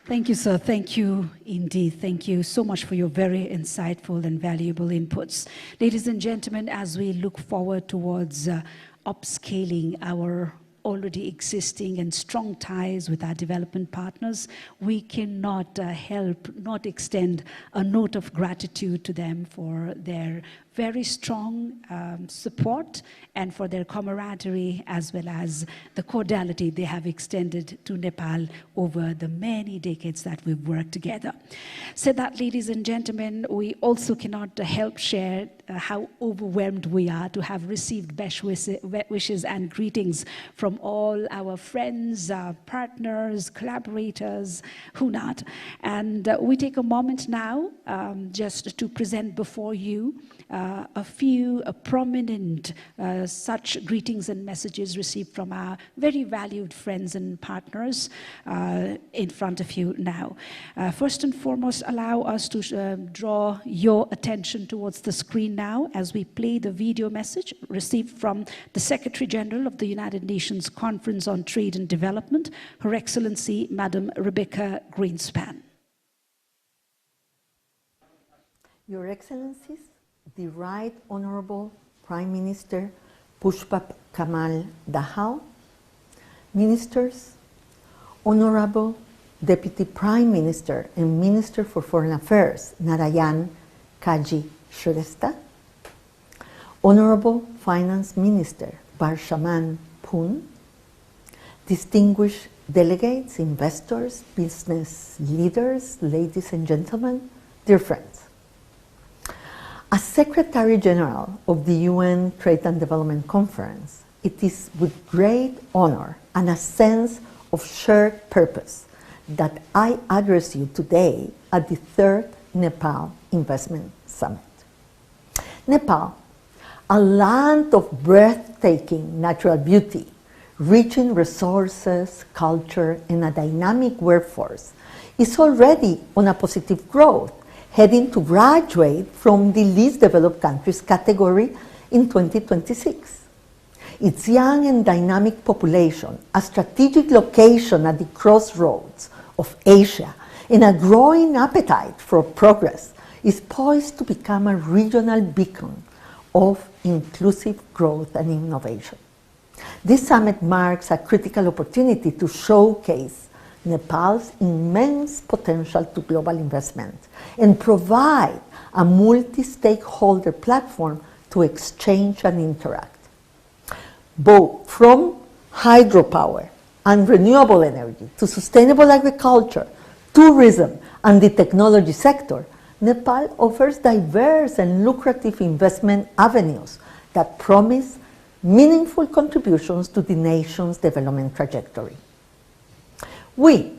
Thank you, sir. Thank you indeed. Thank you so much for your very insightful and valuable inputs. Ladies and gentlemen, as we look forward towards upscaling our already existing and strong ties with our development partners, we cannot help not extend a note of gratitude to them for their very strong support and for their camaraderie, as well as the cordiality they have extended to Nepal over the many decades that we've worked together. So that, ladies and gentlemen, we also cannot help share how overwhelmed we are to have received best wishes and greetings from all our friends, partners, collaborators, who not. And we take a moment now just to present before you a few prominent such greetings and messages received from our very valued friends and partners in front of you now. First and foremost, allow us to draw your attention towards the screen now as we play the video message received from the Secretary General of the United Nations Conference on Trade and Development, Her Excellency Madam Rebecca Greenspan. Your Excellencies, the Right Honorable Prime Minister Pushpa Kamal Dahal, Ministers, Honorable Deputy Prime Minister and Minister for Foreign Affairs Narayan Kaji Shrestha, Honorable Finance Minister Barshaman Poon, distinguished delegates, investors, business leaders, ladies and gentlemen, dear friends. As Secretary General of the UN Trade and Development Conference, it is with great honor and a sense of shared purpose that I address you today at the Third Nepal Investment Summit. Nepal, a land of breathtaking natural beauty, rich in resources, culture, and a dynamic workforce, is already on a positive growth, heading to graduate from the least developed countries category in 2026. Its young and dynamic population, a strategic location at the crossroads of Asia, and a growing appetite for progress, is poised to become a regional beacon of inclusive growth and innovation. This summit marks a critical opportunity to showcase Nepal's immense potential to global investment and provide a multi-stakeholder platform to exchange and interact. Both from hydropower and renewable energy to sustainable agriculture, tourism, and the technology sector, Nepal offers diverse and lucrative investment avenues that promise meaningful contributions to the nation's development trajectory. We,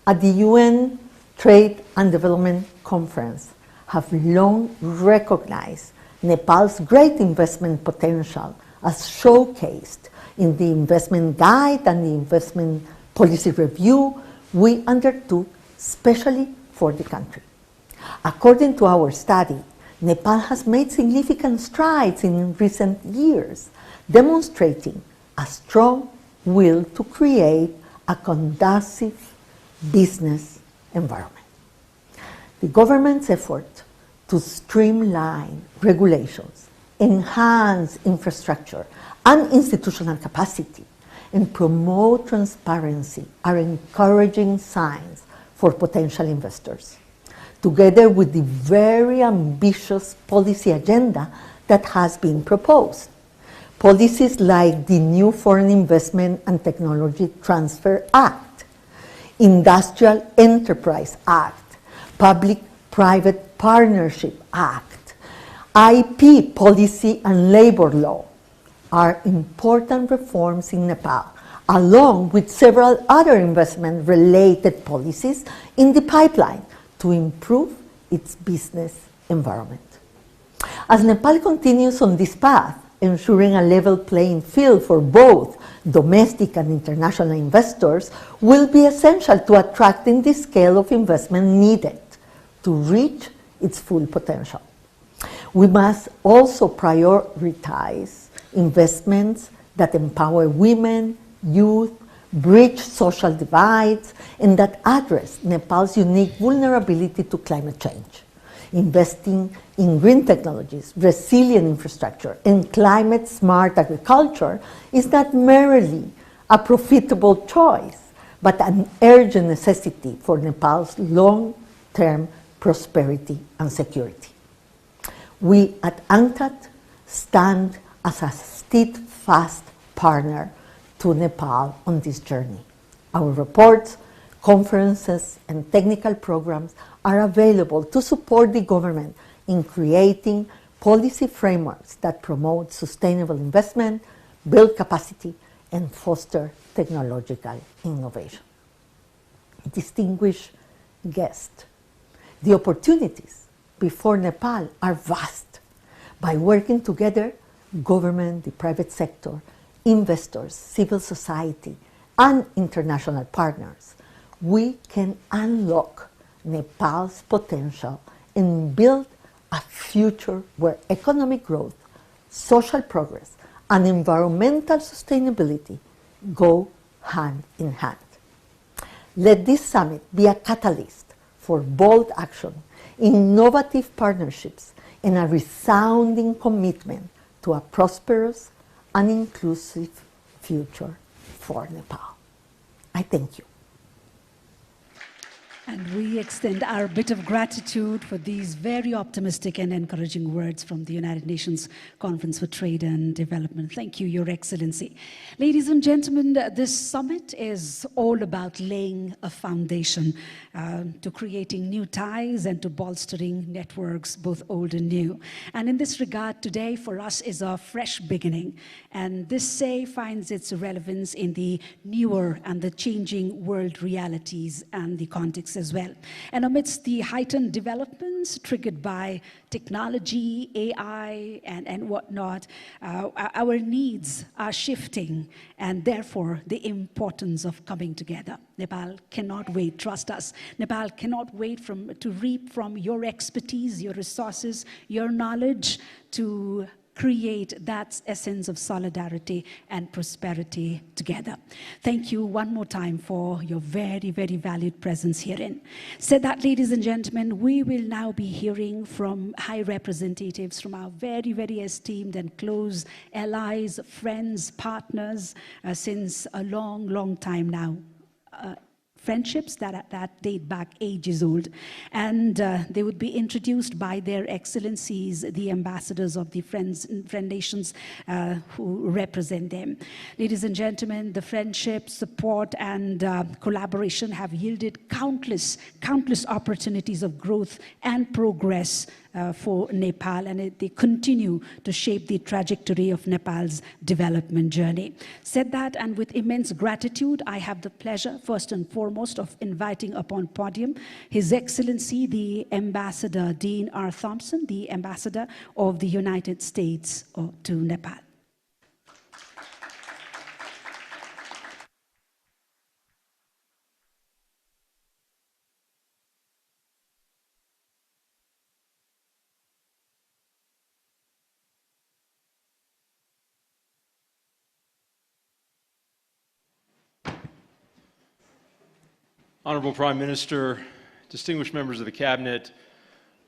at the UN Trade and Development Conference, have long recognized Nepal's great investment potential as showcased in the investment guide and the investment policy review we undertook specially for the country. According to our study, Nepal has made significant strides in recent years, demonstrating a strong will to create a conducive business environment. The government's effort to streamline regulations, enhance infrastructure and institutional capacity, and promote transparency are encouraging signs for potential investors, together with the very ambitious policy agenda that has been proposed. Policies like the new Foreign Investment and Technology Transfer Act, Industrial Enterprise Act, Public-Private Partnership Act, IP Policy and Labor Law are important reforms in Nepal, along with several other investment-related policies in the pipeline to improve its business environment. As Nepal continues on this path, ensuring a level playing field for both domestic and international investors will be essential to attracting the scale of investment needed to reach its full potential. We must also prioritize investments that empower women, youth, bridge social divides, and that address Nepal's unique vulnerability to climate change. Investing in green technologies, resilient infrastructure, and climate-smart agriculture is not merely a profitable choice, but an urgent necessity for Nepal's long-term prosperity and security. We at UNCTAD stand as a steadfast partner to Nepal on this journey. Our reports, conferences, and technical programs are available to support the government in creating policy frameworks that promote sustainable investment, build capacity, and foster technological innovation. Distinguished guests, the opportunities before Nepal are vast. By working together, government, the private sector, investors, civil society, and international partners, we can unlock Nepal's potential and build a future where economic growth, social progress, and environmental sustainability go hand in hand. Let this summit be a catalyst for bold action, innovative partnerships, and a resounding commitment to a prosperous and inclusive future for Nepal. I thank you. And we extend our bit of gratitude for these very optimistic and encouraging words from the United Nations Conference for Trade and Development. Thank you, Your Excellency. Ladies and gentlemen, this summit is all about laying a foundation to creating new ties and to bolstering networks, both old and new. And in this regard, today for us is a fresh beginning. And this say finds its relevance in the newer and the changing world realities and the context as well. And amidst the heightened developments triggered by technology, AI, and whatnot, our needs are shifting, and therefore the importance of coming together. Nepal cannot wait, trust us. Nepal cannot wait to reap from your expertise, your resources, your knowledge to create that essence of solidarity and prosperity together. Thank you one more time for your very, very valued presence herein. Said that, ladies and gentlemen, we will now be hearing from high representatives from our very, very esteemed and close allies, friends, partners since a long, long time now. Friendships that date back ages old. And they would be introduced by their excellencies, the ambassadors of the friend nations who represent them. Ladies and gentlemen, the friendship, support, and collaboration have yielded countless opportunities of growth and progress for Nepal, and they continue to shape the trajectory of Nepal's development journey. Said that, and with immense gratitude, I have the pleasure, first and foremost, of inviting upon podium His Excellency, the Ambassador Dean R. Thompson, the Ambassador of the United States to Nepal. Honorable Prime Minister, distinguished members of the Cabinet,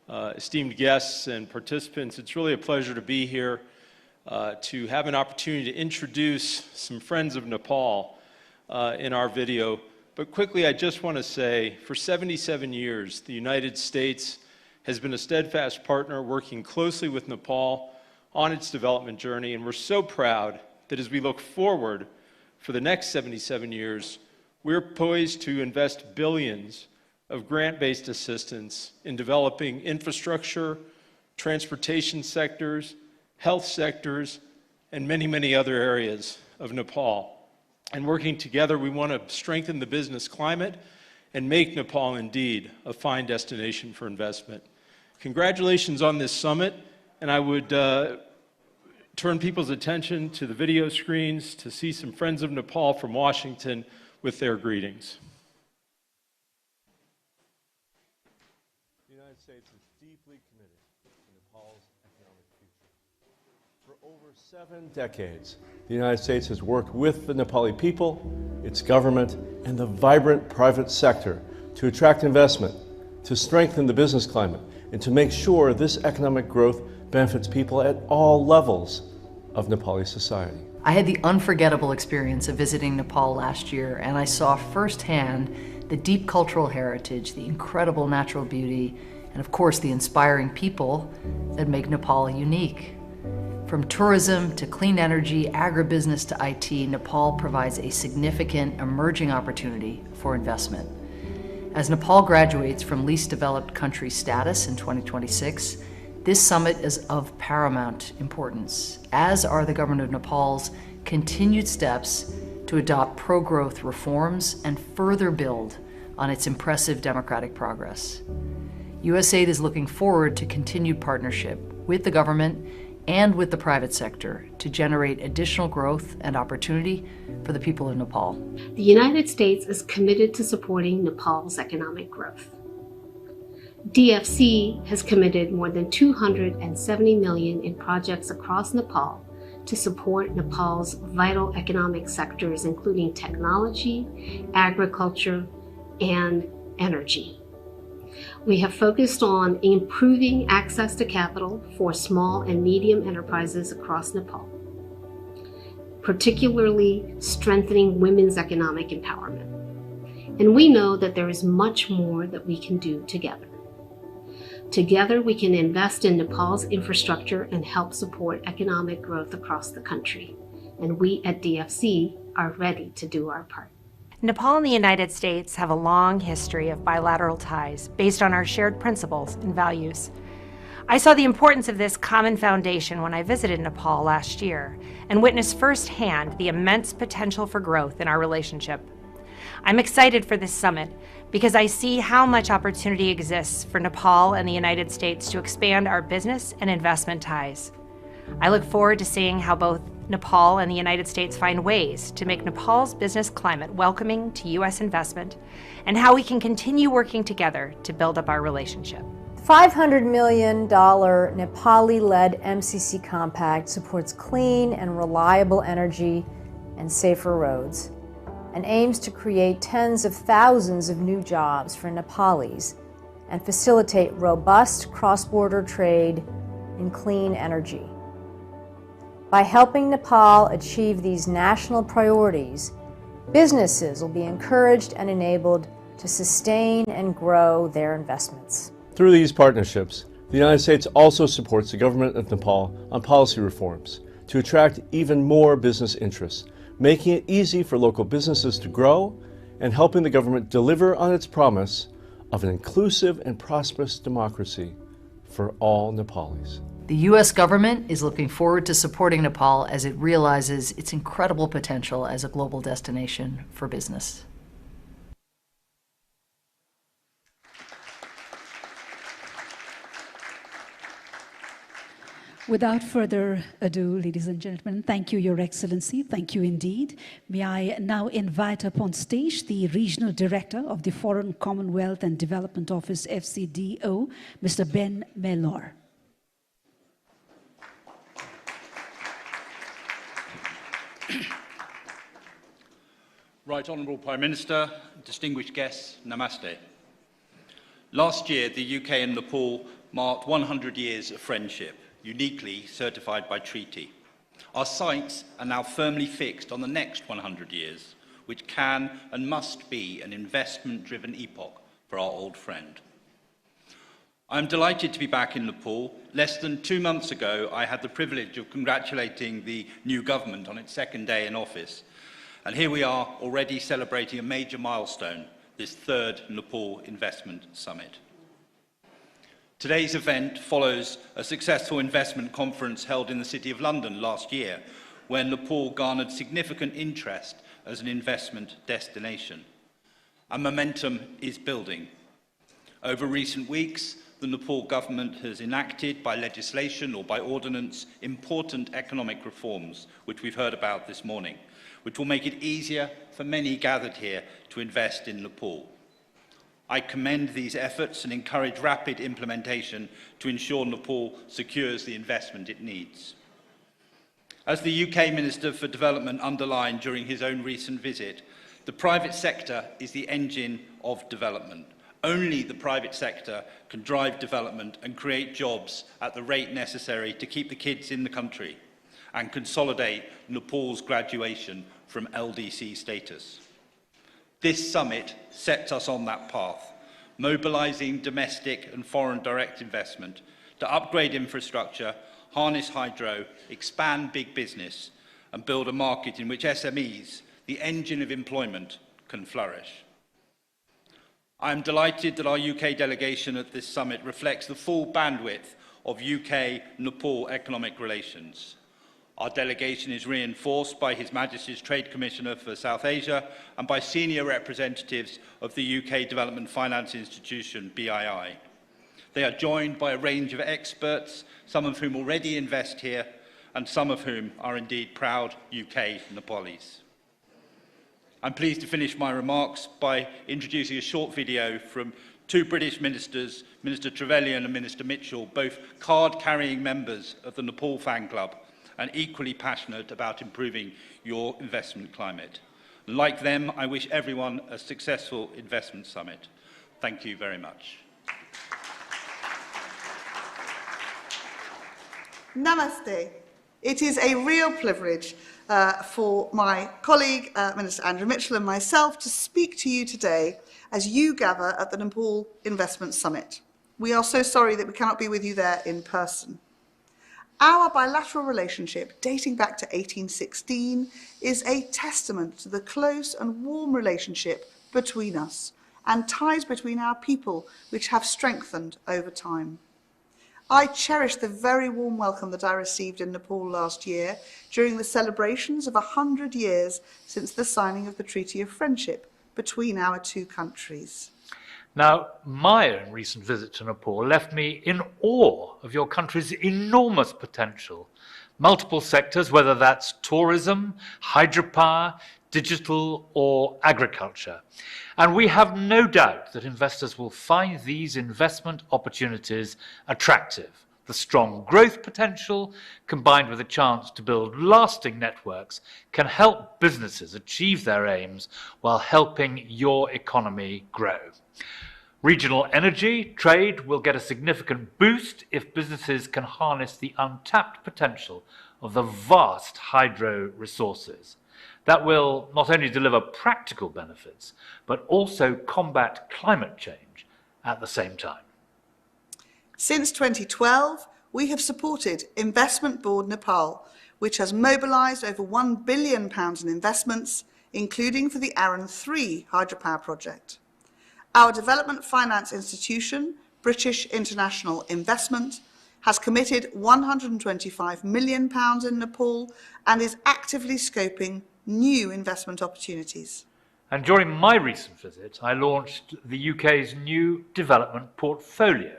esteemed guests and participants, it's really a pleasure to be here to have an opportunity to introduce some friends of Nepal in our video. But quickly, I just want to say, for 77 years, the United States has been a steadfast partner working closely with Nepal on its development journey, and we're so proud that as we look forward for the next 77 years, we're poised to invest billions of grant-based assistance in developing infrastructure, transportation sectors, health sectors, and many, many other areas of Nepal. And working together, we want to strengthen the business climate and make Nepal indeed a fine destination for investment. Congratulations on this summit, and I would turn people's attention to the video screens to see some friends of Nepal from Washington with their greetings. The United States is deeply committed to Nepal's economic future. For over 7 decades, the United States has worked with the Nepali people, its government, and the vibrant private sector to attract investment, to strengthen the business climate, and to make sure this economic growth benefits people at all levels of Nepali society. I had the unforgettable experience of visiting Nepal last year, and I saw firsthand the deep cultural heritage, the incredible natural beauty, and of course the inspiring people that make Nepal unique. From tourism to clean energy, agribusiness to IT, Nepal provides a significant emerging opportunity for investment. As Nepal graduates from least developed country status in 2026, this summit is of paramount importance, as are the Government of Nepal's continued steps to adopt pro-growth reforms and further build on its impressive democratic progress. USAID is looking forward to continued partnership with the government and with the private sector to generate additional growth and opportunity for the people of Nepal. The United States is committed to supporting Nepal's economic growth. DFC has committed more than $270 million in projects across Nepal to support Nepal's vital economic sectors, including technology, agriculture, and energy. We have focused on improving access to capital for small and medium enterprises across Nepal, particularly strengthening women's economic empowerment. And we know that there is much more that we can do together. Together, we can invest in Nepal's infrastructure and help support economic growth across the country. And we at DFC are ready to do our part. Nepal and the United States have a long history of bilateral ties based on our shared principles and values. I saw the importance of this common foundation when I visited Nepal last year and witnessed firsthand the immense potential for growth in our relationship. I'm excited for this summit because I see how much opportunity exists for Nepal and the United States to expand our business and investment ties. I look forward to seeing how both Nepal and the United States find ways to make Nepal's business climate welcoming to U.S. investment, and how we can continue working together to build up our relationship. The $500 million Nepali-led MCC Compact supports clean and reliable energy and safer roads, and aims to create tens of thousands of new jobs for Nepalis and facilitate robust cross-border trade in clean energy. By helping Nepal achieve these national priorities, businesses will be encouraged and enabled to sustain and grow their investments. Through these partnerships, the United States also supports the Government of Nepal on policy reforms to attract even more business interests, making it easy for local businesses to grow and helping the government deliver on its promise of an inclusive and prosperous democracy for all Nepalis. The U.S. government is looking forward to supporting Nepal as it realizes its incredible potential as a global destination for business. Without further ado, ladies and gentlemen, thank you, Your Excellency. Thank you indeed. May I now invite up on stage the Regional Director of the Foreign Commonwealth and Development Office, FCDO, Mr. Ben Mellor. Right Honourable Prime Minister, distinguished guests, namaste. Last year, the UK and Nepal marked 100 years of friendship, uniquely certified by treaty. Our sights are now firmly fixed on the next 100 years, which can and must be an investment-driven epoch for our old friend. I am delighted to be back in Nepal. Less than 2 months ago, I had the privilege of congratulating the new government on its second day in office. And here we are already celebrating a major milestone, this third Nepal Investment Summit. Today's event follows a successful investment conference held in the City of London last year, where Nepal garnered significant interest as an investment destination. And momentum is building. Over recent weeks, the Nepal government has enacted by legislation or by ordinance important economic reforms, which we've heard about this morning, which will make it easier for many gathered here to invest in Nepal. I commend these efforts and encourage rapid implementation to ensure Nepal secures the investment it needs. As the UK Minister for Development underlined during his own recent visit, the private sector is the engine of development. Only the private sector can drive development and create jobs at the rate necessary to keep the kids in the country. and consolidate Nepal's graduation from LDC status. This summit sets us on that path, mobilising domestic and foreign direct investment to upgrade infrastructure, harness hydro, expand big business, and build a market in which SMEs, the engine of employment, can flourish. I am delighted that our UK delegation at this summit reflects the full bandwidth of UK-Nepal economic relations. Our delegation is reinforced by His Majesty's Trade Commissioner for South Asia and by senior representatives of the UK Development Finance Institution, BII. They are joined by a range of experts, some of whom already invest here, and some of whom are indeed proud UK Nepalis. I'm pleased to finish my remarks by introducing a short video from two British ministers, Minister Trevelyan and Minister Mitchell, both card-carrying members of the Nepal Fan Club, and equally passionate about improving your investment climate. Like them, I wish everyone a successful investment summit. Thank you very much. Namaste. It is a real privilege for my colleague, Minister Andrew Mitchell, and myself to speak to you today as you gather at the Nepal Investment Summit. We are so sorry that we cannot be with you there in person. Our bilateral relationship, dating back to 1816, is a testament to the close and warm relationship between us and ties between our people which have strengthened over time. I cherish the very warm welcome that I received in Nepal last year during the celebrations of 100 years since the signing of the Treaty of Friendship between our two countries. Now, my own recent visit to Nepal left me in awe of your country's enormous potential. Multiple sectors, whether that's tourism, hydropower, digital or agriculture. And we have no doubt that investors will find these investment opportunities attractive. The strong growth potential, combined with a chance to build lasting networks, can help businesses achieve their aims while helping your economy grow. Regional energy trade will get a significant boost if businesses can harness the untapped potential of the vast hydro resources. That will not only deliver practical benefits, but also combat climate change at the same time. Since 2012, we have supported Investment Board Nepal, which has mobilised over £1 billion in investments, including for the Arun 3 hydropower project. Our development finance institution, British International Investment, has committed £125 million in Nepal and is actively scoping new investment opportunities. And during my recent visit, I launched the UK's new development portfolio.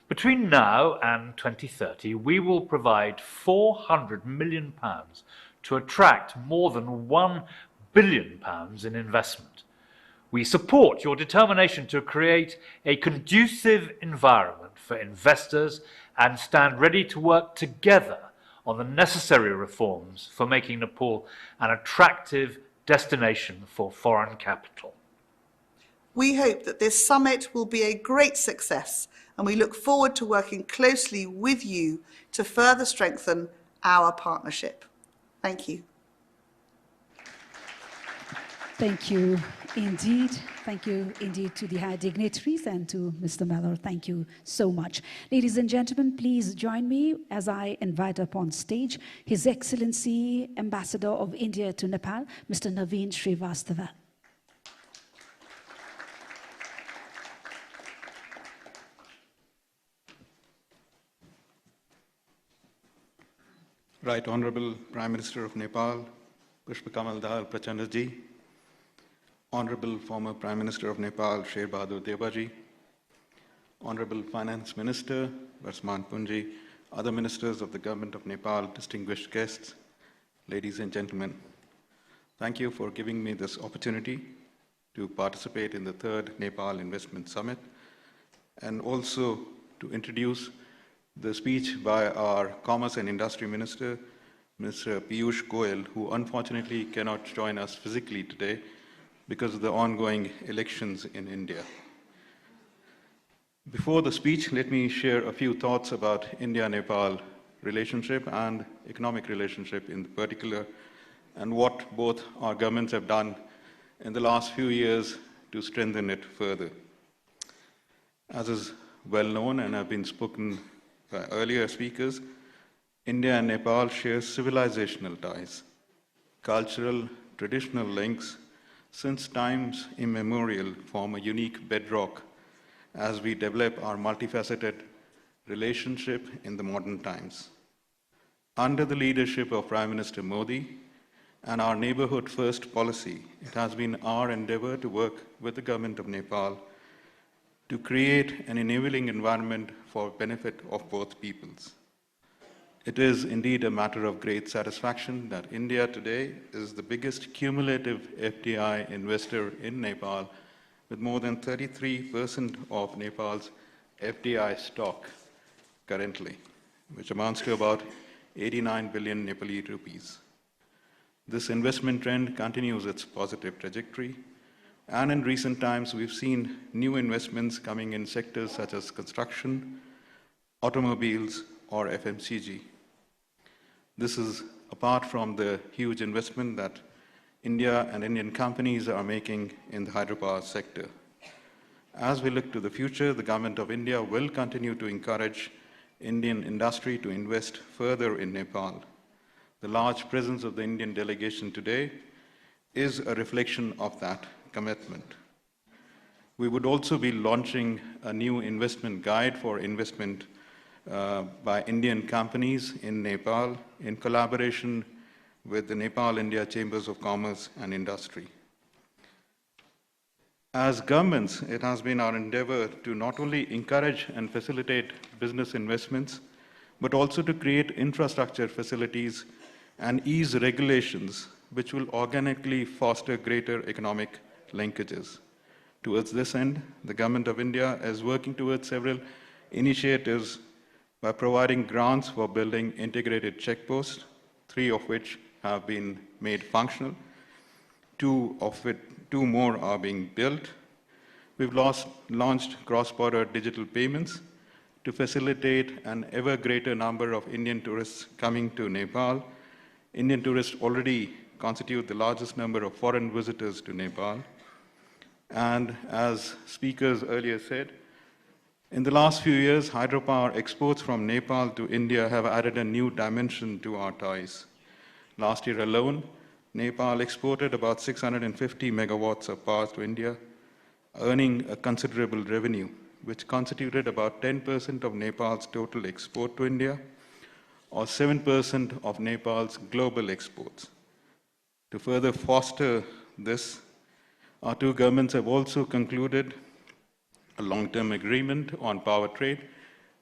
Between now and 2030, we will provide £400 million to attract more than £1 billion in investment. We support your determination to create a conducive environment for investors and stand ready to work together on the necessary reforms for making Nepal an attractive destination for foreign capital. We hope that this summit will be a great success, and we look forward to working closely with you to further strengthen our partnership. Thank you. Thank you indeed. Thank you indeed to the high dignitaries and to Mr. Mellor. Thank you so much. Ladies and gentlemen, please join me as I invite up on stage His Excellency Ambassador of India to Nepal, Mr. Naveen Srivastava. Right Honorable Prime Minister of Nepal, Pushpa Kamal Dahal Prachandaji, Honorable former Prime Minister of Nepal, Sher Bahadur Debaji, Honorable Finance Minister, Varsman Punji, other ministers of the Government of Nepal, distinguished guests, ladies and gentlemen, thank you for giving me this opportunity to participate in the Third Nepal Investment Summit and also to introduce the speech by our Commerce and Industry Minister, Mr. Piyush Goyal, who unfortunately cannot join us physically today because of the ongoing elections in India. Before the speech, let me share a few thoughts about India-Nepal relationship and economic relationship in particular, and what both our governments have done in the last few years to strengthen it further. As is well known and have been spoken by earlier speakers, India and Nepal share civilizational ties, cultural, traditional links, since times immemorial form a unique bedrock as we develop our multifaceted relationship in the modern times. Under the leadership of Prime Minister Modi and our neighborhood first policy, it has been our endeavor to work with the Government of Nepal to create an enabling environment for benefit of both peoples. It is indeed a matter of great satisfaction that India today is the biggest cumulative FDI investor in Nepal, with more than 33% of Nepal's FDI stock currently, which amounts to about 89 billion Nepali rupees. This investment trend continues its positive trajectory, and in recent times we've seen new investments coming in sectors such as construction, automobiles, or FMCG. This is apart from the huge investment that India and Indian companies are making in the hydropower sector. As we look to the future, the Government of India will continue to encourage Indian industry to invest further in Nepal. The large presence of the Indian delegation today is a reflection of that commitment. We would also be launching a new investment guide for investment by Indian companies in Nepal in collaboration with the Nepal-India Chambers of Commerce and Industry. As governments, it has been our endeavor to not only encourage and facilitate business investments, but also to create infrastructure facilities and ease regulations which will organically foster greater economic linkages. Towards this end, the Government of India is working towards several initiatives by providing grants for building integrated checkposts, 3 of which have been made functional, 2 more are being built. We've launched cross-border digital payments to facilitate an ever greater number of Indian tourists coming to Nepal. Indian tourists already constitute the largest number of foreign visitors to Nepal. And as speakers earlier said, in the last few years, hydropower exports from Nepal to India have added a new dimension to our ties. Last year alone, Nepal exported about 650 megawatts of power to India, earning a considerable revenue, which constituted about 10% of Nepal's total export to India, or 7% of Nepal's global exports. To further foster this, our 2 governments have also concluded a long-term agreement on power trade,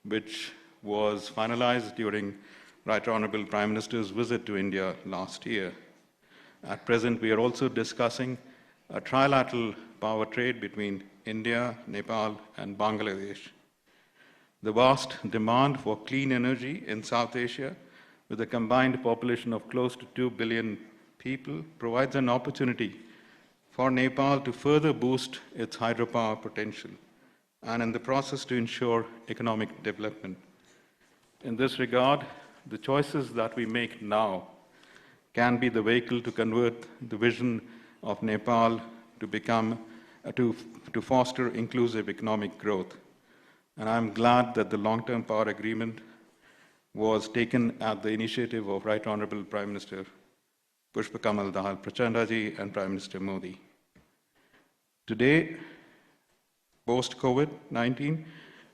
which was finalized during Right Honorable Prime Minister's visit to India last year. At present, we are also discussing a trilateral power trade between India, Nepal, and Bangladesh. The vast demand for clean energy in South Asia, with a combined population of close to 2 billion people, provides an opportunity for Nepal to further boost its hydropower potential, and in the process to ensure economic development. In this regard, the choices that we make now can be the vehicle to convert the vision of Nepal to become, to foster inclusive economic growth. And I'm glad that the long-term power agreement was taken at the initiative of Right Honorable Prime Minister Pushpa Kamal Dahal Prachandaji and Prime Minister Modi. Today, post-COVID-19,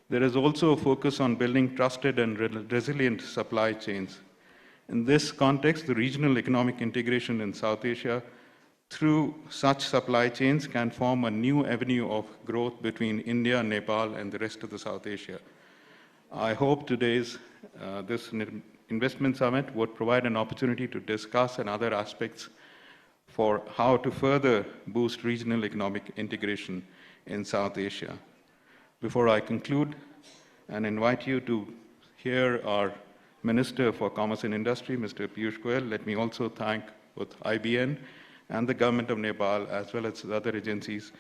there is also a focus on building trusted and resilient supply chains. In this context, the regional economic integration in South Asia through such supply chains can form a new avenue of growth between India, Nepal, and the rest of the South Asia. I hope today's this investment summit would provide an opportunity to discuss and other aspects for how to further boost regional economic integration in South Asia. Before I conclude and invite you to hear our Minister for Commerce and Industry, Mr. Piyush Goyal, let me also thank both IBN and the Government of Nepal, as well as the other agencies,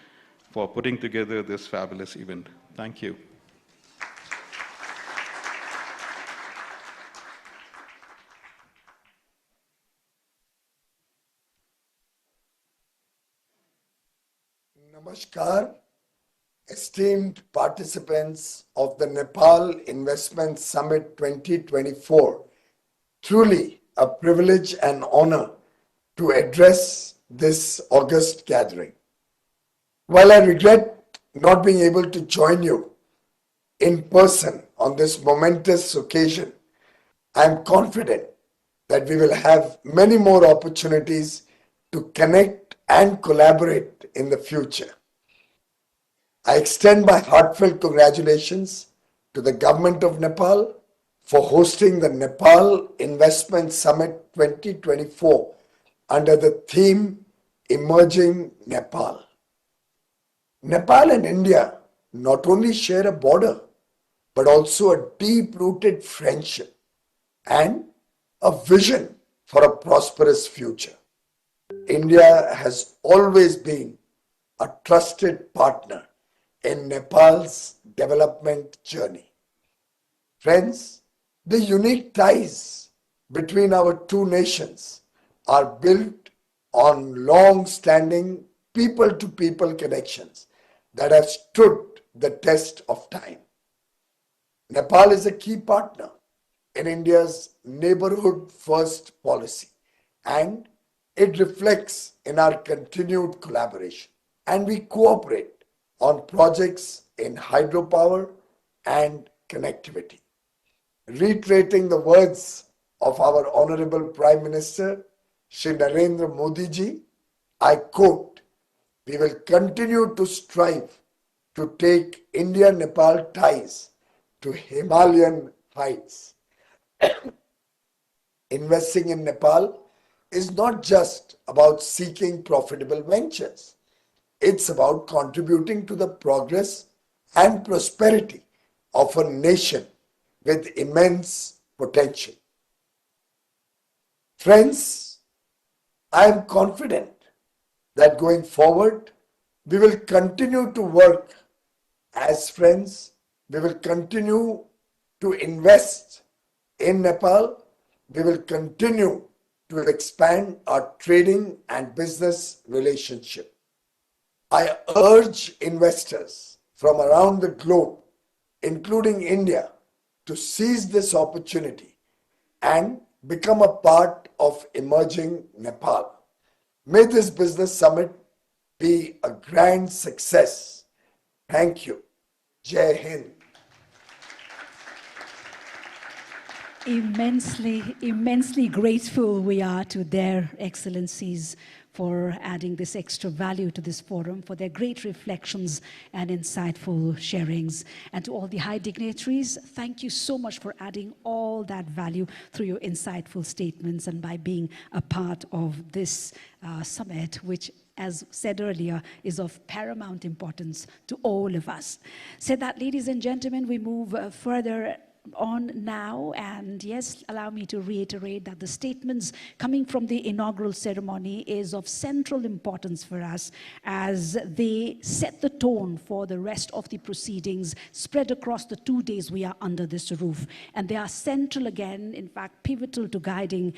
for putting together this fabulous event. Thank you. Namaskar, esteemed participants of the Nepal Investment Summit 2024. Truly a privilege and honor to address this august gathering. While I regret not being able to join you in person on this momentous occasion, I am confident that we will have many more opportunities to connect and collaborate in the future. I extend my heartfelt congratulations to the Government of Nepal for hosting the Nepal Investment Summit 2024 under the theme Emerging Nepal. Nepal and India not only share a border, but also a deep-rooted friendship and a vision for a prosperous future. India has always been a trusted partner in Nepal's development journey. Friends, the unique ties between our two nations are built on long-standing people-to-people connections that have stood the test of time. Nepal is a key partner in India's neighborhood-first policy, and it reflects in our continued collaboration. And we cooperate on projects in hydropower and connectivity. Reiterating the words of our Honorable Prime Minister, Shri Narendra Modi ji, I quote, "We will continue to strive to take India-Nepal ties to Himalayan heights." Investing in Nepal is not just about seeking profitable ventures. It's about contributing to the progress and prosperity of a nation with immense potential. Friends, I am confident that going forward, we will continue to work as friends. We will continue to invest in Nepal. We will continue to expand our trading and business relationship. I urge investors from around the globe, including India, to seize this opportunity and become a part of emerging Nepal. May this business summit be a grand success. Thank you. Jai Hind. Immensely grateful we are to their excellencies for adding this extra value to this forum, for their great reflections and insightful sharings. And to all the high dignitaries, thank you so much for adding all that value through your insightful statements and by being a part of this summit, which, as said earlier, is of paramount importance to all of us. Said that, ladies and gentlemen, we move further on now, and yes, allow me to reiterate that the statements coming from the inaugural ceremony is of central importance for us as they set the tone for the rest of the proceedings spread across the 2 days we are under this roof. And they are central again, in fact, pivotal to guiding,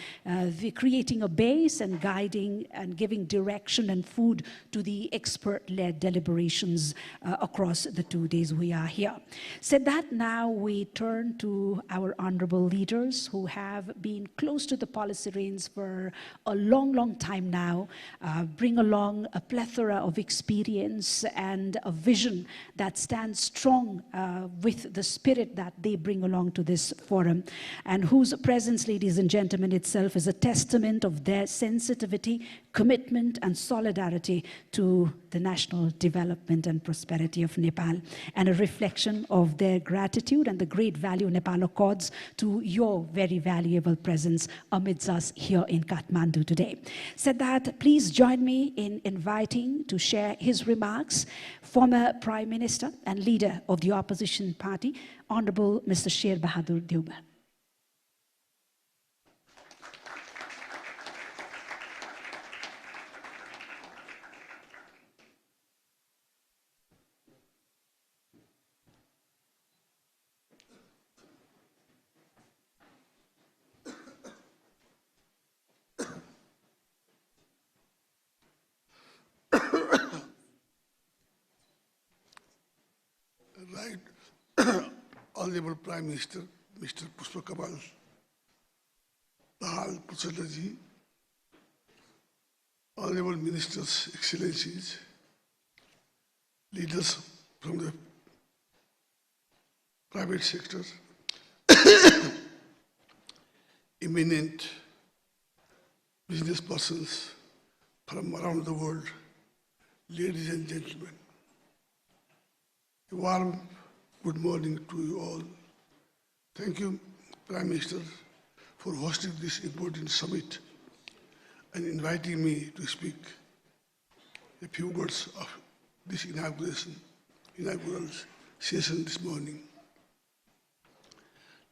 creating a base and guiding and giving direction and food to the expert-led deliberations across the 2 days we are here. Said that, now we turn to our honorable leaders who have been close to the policy reins for a long time now, bring along a plethora of experience and a vision that stands strong with the spirit that they bring along to this forum, and whose presence, ladies and gentlemen, itself is a testament of their sensitivity, commitment, and solidarity to the national development and prosperity of Nepal, and a reflection of their gratitude and the great value Nepal accords to your very valuable presence amidst us here in Kathmandu today. Said that, please join me in inviting to share his remarks former Prime Minister and leader of the opposition party, Honorable Mr. Sher Bahadur Deuba. Honorable Prime Minister, Mr. Pushpa Kamal Dahal Prachandaji, Honorable Ministers, Excellencies, leaders from the private sector, eminent business persons from around the world, ladies and gentlemen. A warm good morning to you all. Thank you, Prime Minister, for hosting this important summit and inviting me to speak a few words of this inaugural session this morning.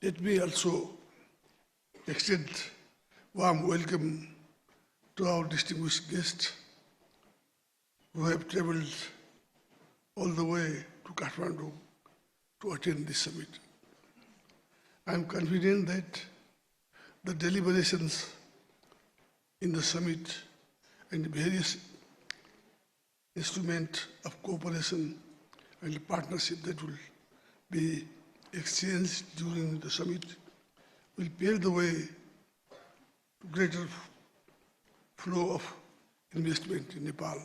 Let me also extend warm welcome to our distinguished guests who have traveled all the way to Kathmandu to attend this summit. I am confident that the deliberations in the summit and the various instruments of cooperation and partnership that will be exchanged during the summit will pave the way to greater flow of investment in Nepal.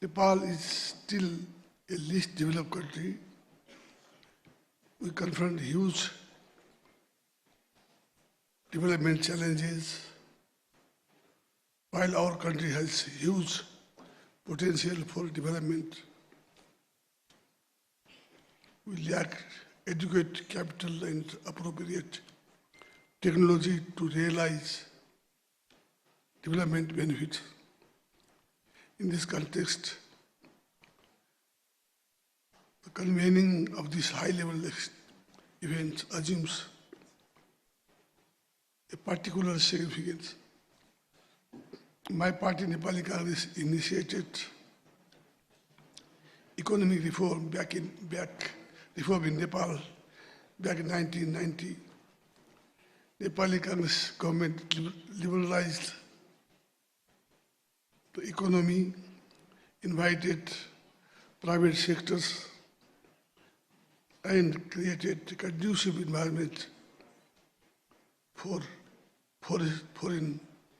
Nepal is still a least developed country. We confront huge development challenges, while our country has huge potential for development. We lack adequate capital and appropriate technology to realize development benefits. In this context, the convening of this high-level event assumes a particular significance. My party, Nepali Congress, initiated economic reform reform in Nepal back in 1990. Nepali Congress government liberalized the economy, invited private sectors, and created a conducive environment for foreign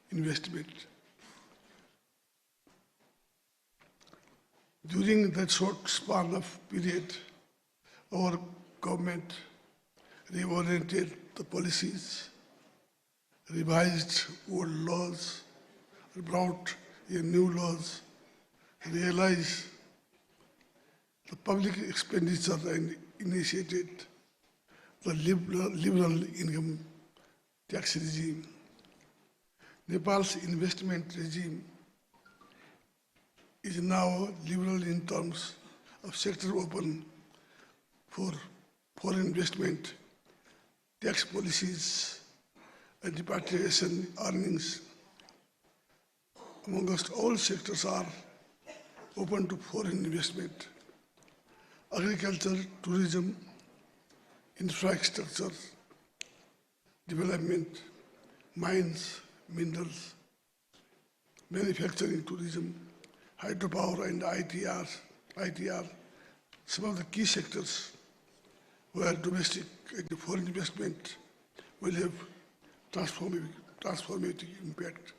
investment. During that short span of period, our government reoriented the policies, revised old laws, brought in new laws, realized the public expenditure and initiated the liberal income tax regime. Nepal's investment regime is now liberal in terms of sector open for foreign investment, tax policies, and repatriation earnings. Amongst all sectors are open to foreign investment. Agriculture, tourism, infrastructure, development, mines, minerals, manufacturing, tourism, hydropower, and ITR, some of the key sectors where domestic and foreign investment will have transformative impact.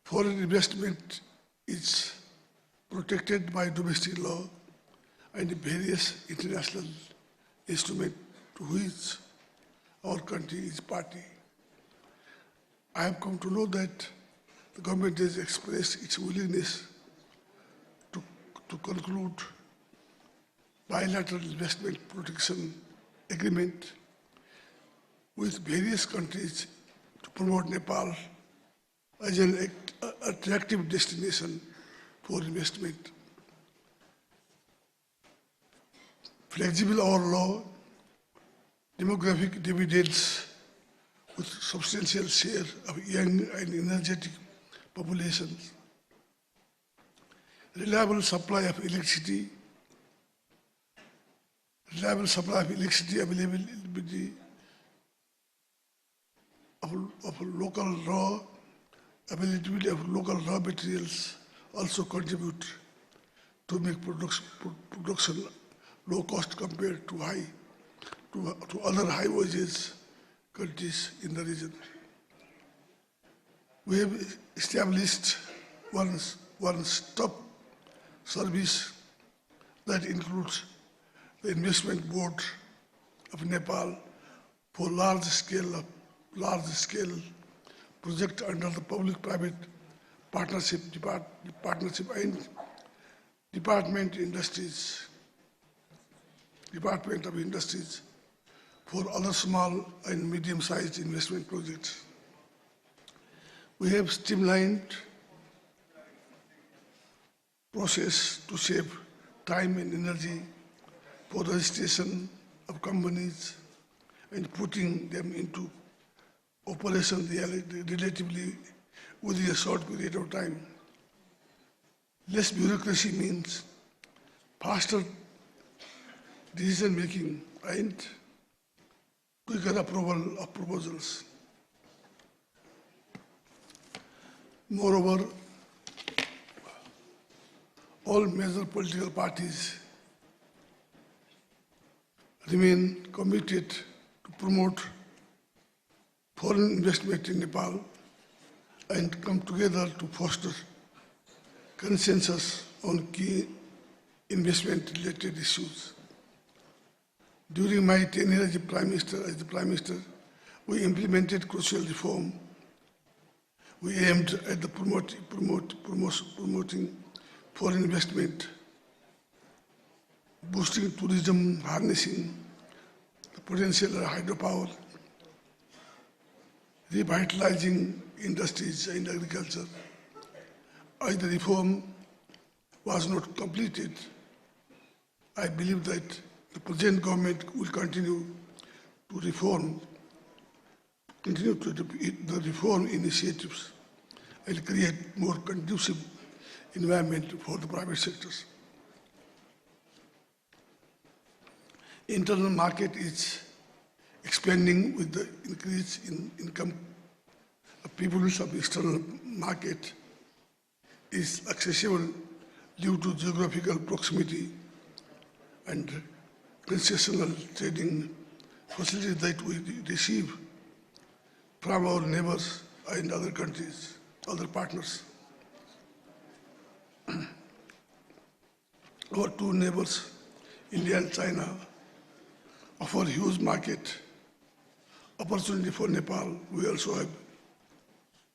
Foreign investment is protected by domestic law and various international instruments to which our country is party. I have come to know that the government has expressed its willingness to conclude bilateral investment protection agreement with various countries to promote Nepal as an attractive destination for investment. Flexible our law, demographic dividends with substantial share of young and energetic populations, reliable supply of electricity, availability of local raw availability of local raw materials also contribute to make production low cost compared to other high wages countries in the region. We have established one-stop service that includes the Investment Board of Nepal for large-scale project under the public-private partnership and Department of Industries for other small and medium-sized investment projects. We have streamlined process to save time and energy for registration of companies and putting them into operation relatively within a short period of time. Less bureaucracy means faster decision making and quicker approval of proposals. Moreover, all major political parties remain committed to promote foreign investment in Nepal and come together to foster consensus on key investment-related issues. During my tenure as the Prime Minister, we implemented crucial reform. We aimed at the promoting foreign investment, boosting tourism, harnessing the potential of hydropower, revitalizing industries and agriculture. As the reform was not completed, I believe that the present government will continue the reform initiatives and create more conducive environment for the private sectors. Internal market is expanding with the increase in income of people of external market is accessible due to geographical proximity and concessional trading facilities that we receive from our neighbors and other countries, other partners. Our two neighbors, India and China, offer huge market opportunity for Nepal. We also have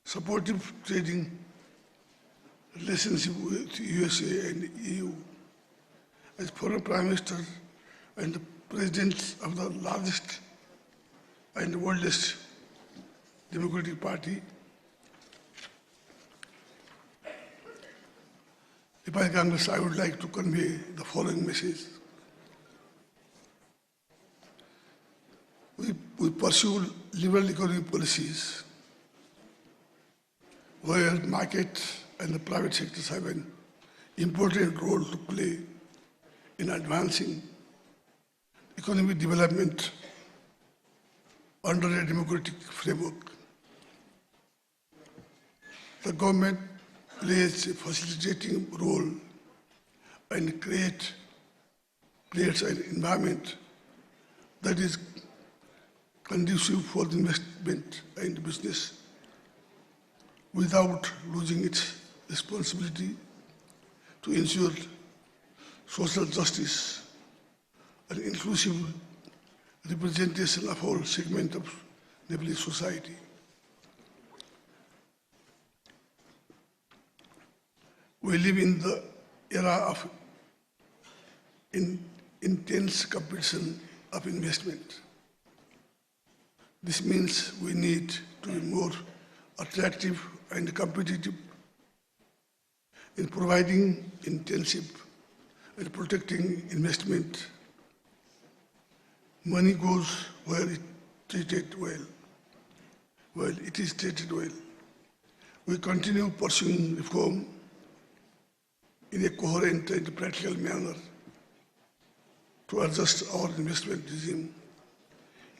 supportive trading relationship with USA and EU. As former Prime Minister and the President of the largest and oldest Democratic Party, Nepal Congress, I would like to convey the following message. We pursue liberal economic policies where market and the private sectors have an important role to play in advancing economic development under a democratic framework. The government plays a facilitating role and creates an environment that is conducive for the investment and business without losing its responsibility to ensure social justice and inclusive representation of all segments of Nepalese society. We live in the era of intense competition of investment. This means we need to be more attractive and competitive in providing intensive and protecting investment. Money goes where it treated well. Well, it is treated well. We continue pursuing reform in a coherent and practical manner to adjust our investment regime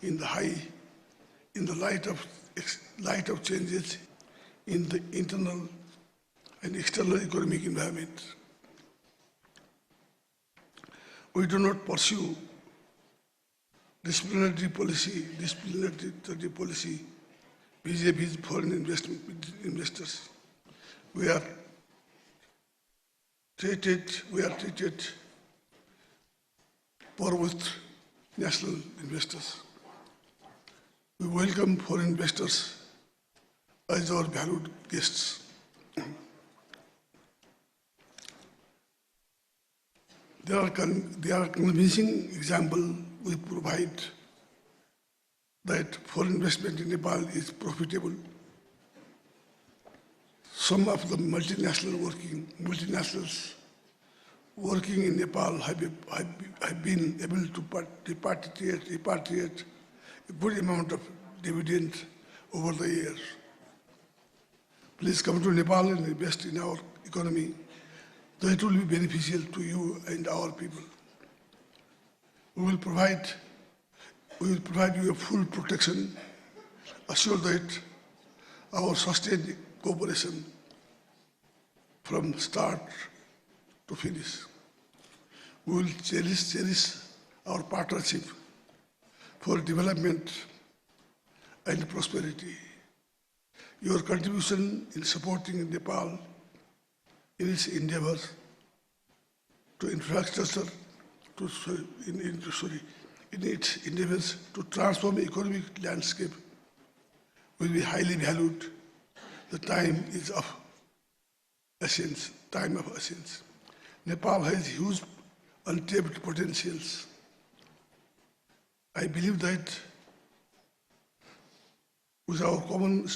in the light of changes in the internal and external economic environment. We do not pursue disciplinary policy vis-a-vis foreign investors. We are treated poor with national investors. We welcome foreign investors as our valued guests. There are convincing examples we provide that foreign investment in Nepal is profitable. Some of the multinationals working in Nepal have been able to repatriate a good amount of dividend over the years. Please come to Nepal and invest in our economy. That will be beneficial to you and our people. We will provide you a full protection, assure that our sustained cooperation from start to finish. We will cherish our partnership for development and prosperity. Your contribution in supporting Nepal in its endeavors to infrastructure, in its endeavors to transform the economic landscape will be highly valued. The time is of essence. Nepal has huge untapped potentials. I believe that with our common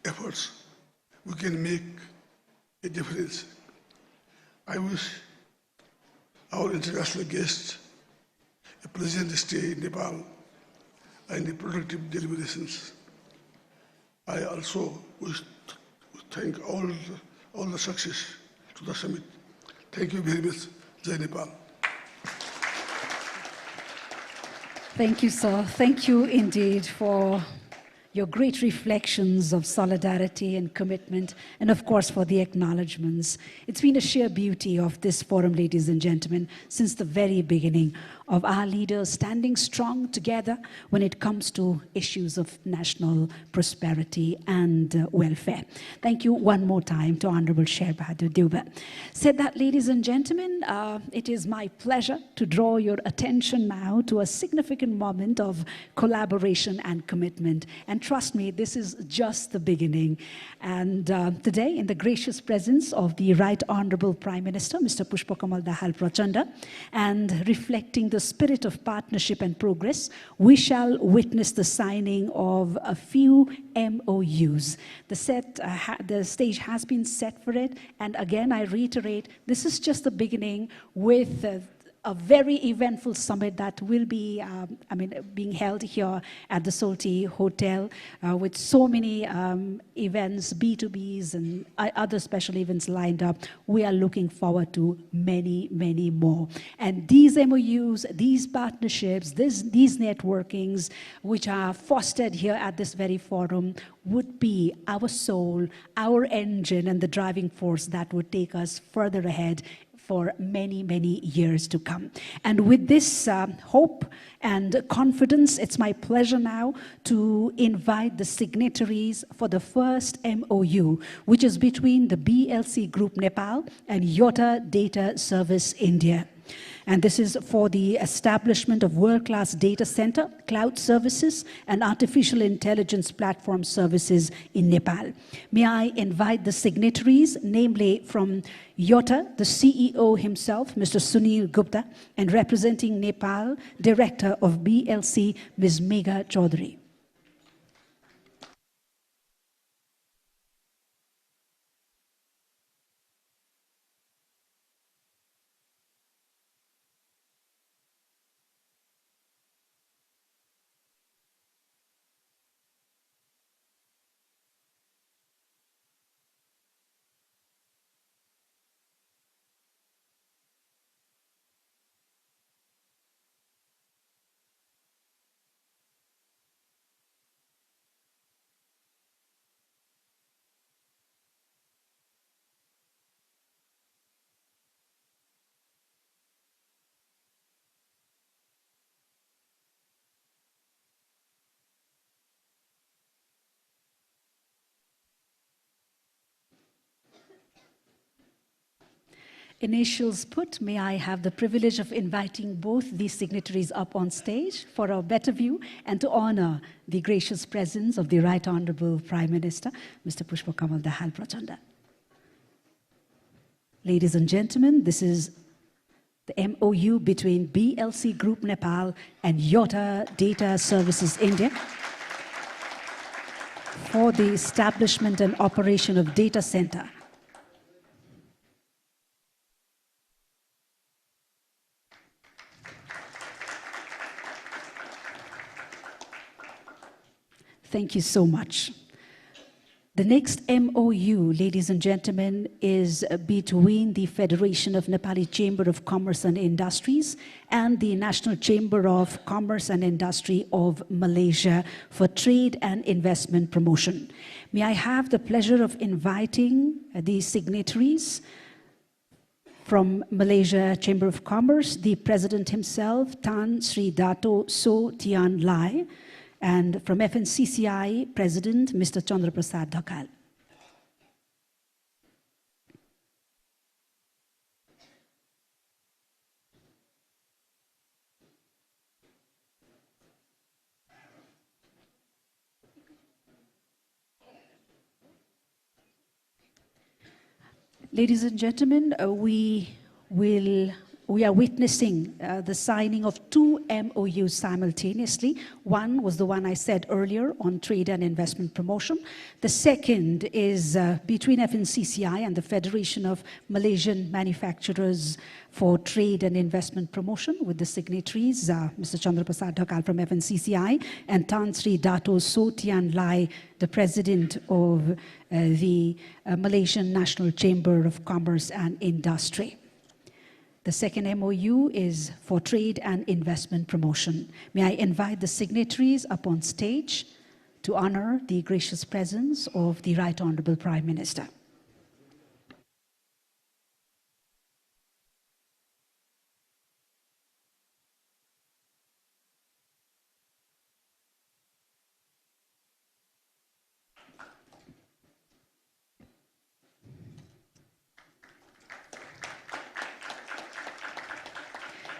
efforts, we can make a difference. I wish our international guests a pleasant stay in Nepal and a productive deliberations. I also wish to thank all the success to the summit. Thank you very much. Jai Nepal. Thank you, sir. Thank you indeed for your great reflections of solidarity and commitment, and of course for the acknowledgements. It's been a sheer beauty of this forum, ladies and gentlemen, since the very beginning, of our leaders standing strong together when it comes to issues of national prosperity and welfare. Thank you one more time to Honorable Sher Bahadur Deuba. Said that, ladies and gentlemen, it is my pleasure to draw your attention now to a significant moment of collaboration and commitment. And trust me, this is just the beginning. And today, in the gracious presence of the Right Honorable Prime Minister, Mr. Pushpakamal Dahal Prachanda, and reflecting the spirit of partnership and progress, we shall witness the signing of a few MOUs. The stage has been set for it, and again, I reiterate, this is just the beginning with a very eventful summit that will be, being held here at the Solti Hotel with so many events, B2Bs and other special events lined up. We are looking forward to many, many more. And these MOUs, these partnerships, these networkings, which are fostered here at this very forum, would be our soul, our engine, and the driving force that would take us further ahead for many, many years to come. And with this hope and confidence, it's my pleasure now to invite the signatories for the first MOU, which is between the BLC Group Nepal and Yota Data Service India. And this is for the establishment of world-class data center, cloud services, and artificial intelligence platform services in Nepal. May I invite the signatories, namely from Yota, the CEO himself, Mr. Sunil Gupta, and representing Nepal, Director of BLC, Ms. Megha Chaudhary. Initials put, may I have the privilege of inviting both these signatories up on stage for a better view and to honor the gracious presence of the Right Honorable Prime Minister, Mr. Pushpa Kamal Dahal Prachanda. Ladies and gentlemen, this is the MOU between BLC Group Nepal and Yota Data Services India for the establishment and operation of data center. Thank you so much. The next MOU, ladies and gentlemen, is between the Federation of Nepali Chamber of Commerce and Industries and the National Chamber of Commerce and Industry of Malaysia for trade and investment promotion. May I have the pleasure of inviting the signatories from Malaysia Chamber of Commerce, the President himself, Tan Sri Dato So Tian Lai, and from FNCCI, President, Mr. Chandra Prasad Dhakal. Ladies and gentlemen, we are witnessing the signing of two MOUs simultaneously. One was the one I said earlier on trade and investment promotion. The second is between FNCCI and the Federation of Malaysian Manufacturers for Trade and Investment Promotion, with the signatories, Mr. Chandra Prasad Dhakal from FNCCI and Tan Sri Dato So Tian Lai, the President of the Malaysian National Chamber of Commerce and Industry. The second MOU is for trade and investment promotion. May I invite the signatories up on stage to honor the gracious presence of the Right Honorable Prime Minister.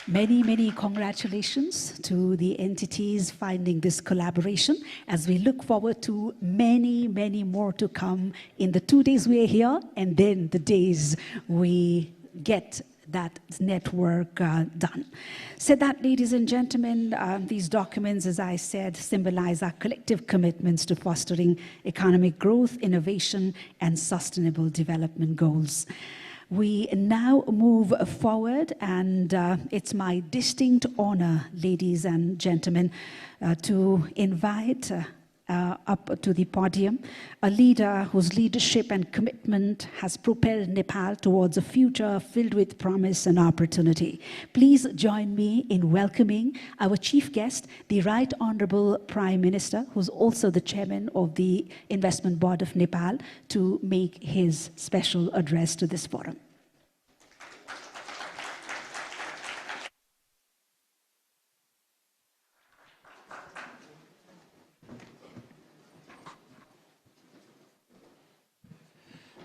Many, many congratulations to the entities finding this collaboration as we look forward to many, many more to come in the 2 days we are here and then the days we get that network done. Said that, ladies and gentlemen, these documents, as I said, symbolize our collective commitments to fostering economic growth, innovation, and sustainable development goals. We now move forward, and it's my distinct honor, ladies and gentlemen, to invite up to the podium a leader whose leadership and commitment has propelled Nepal towards a future filled with promise and opportunity. Please join me in welcoming our chief guest, the Right Honorable Prime Minister, who's also the chairman of the Investment Board of Nepal, to make his special address to this forum.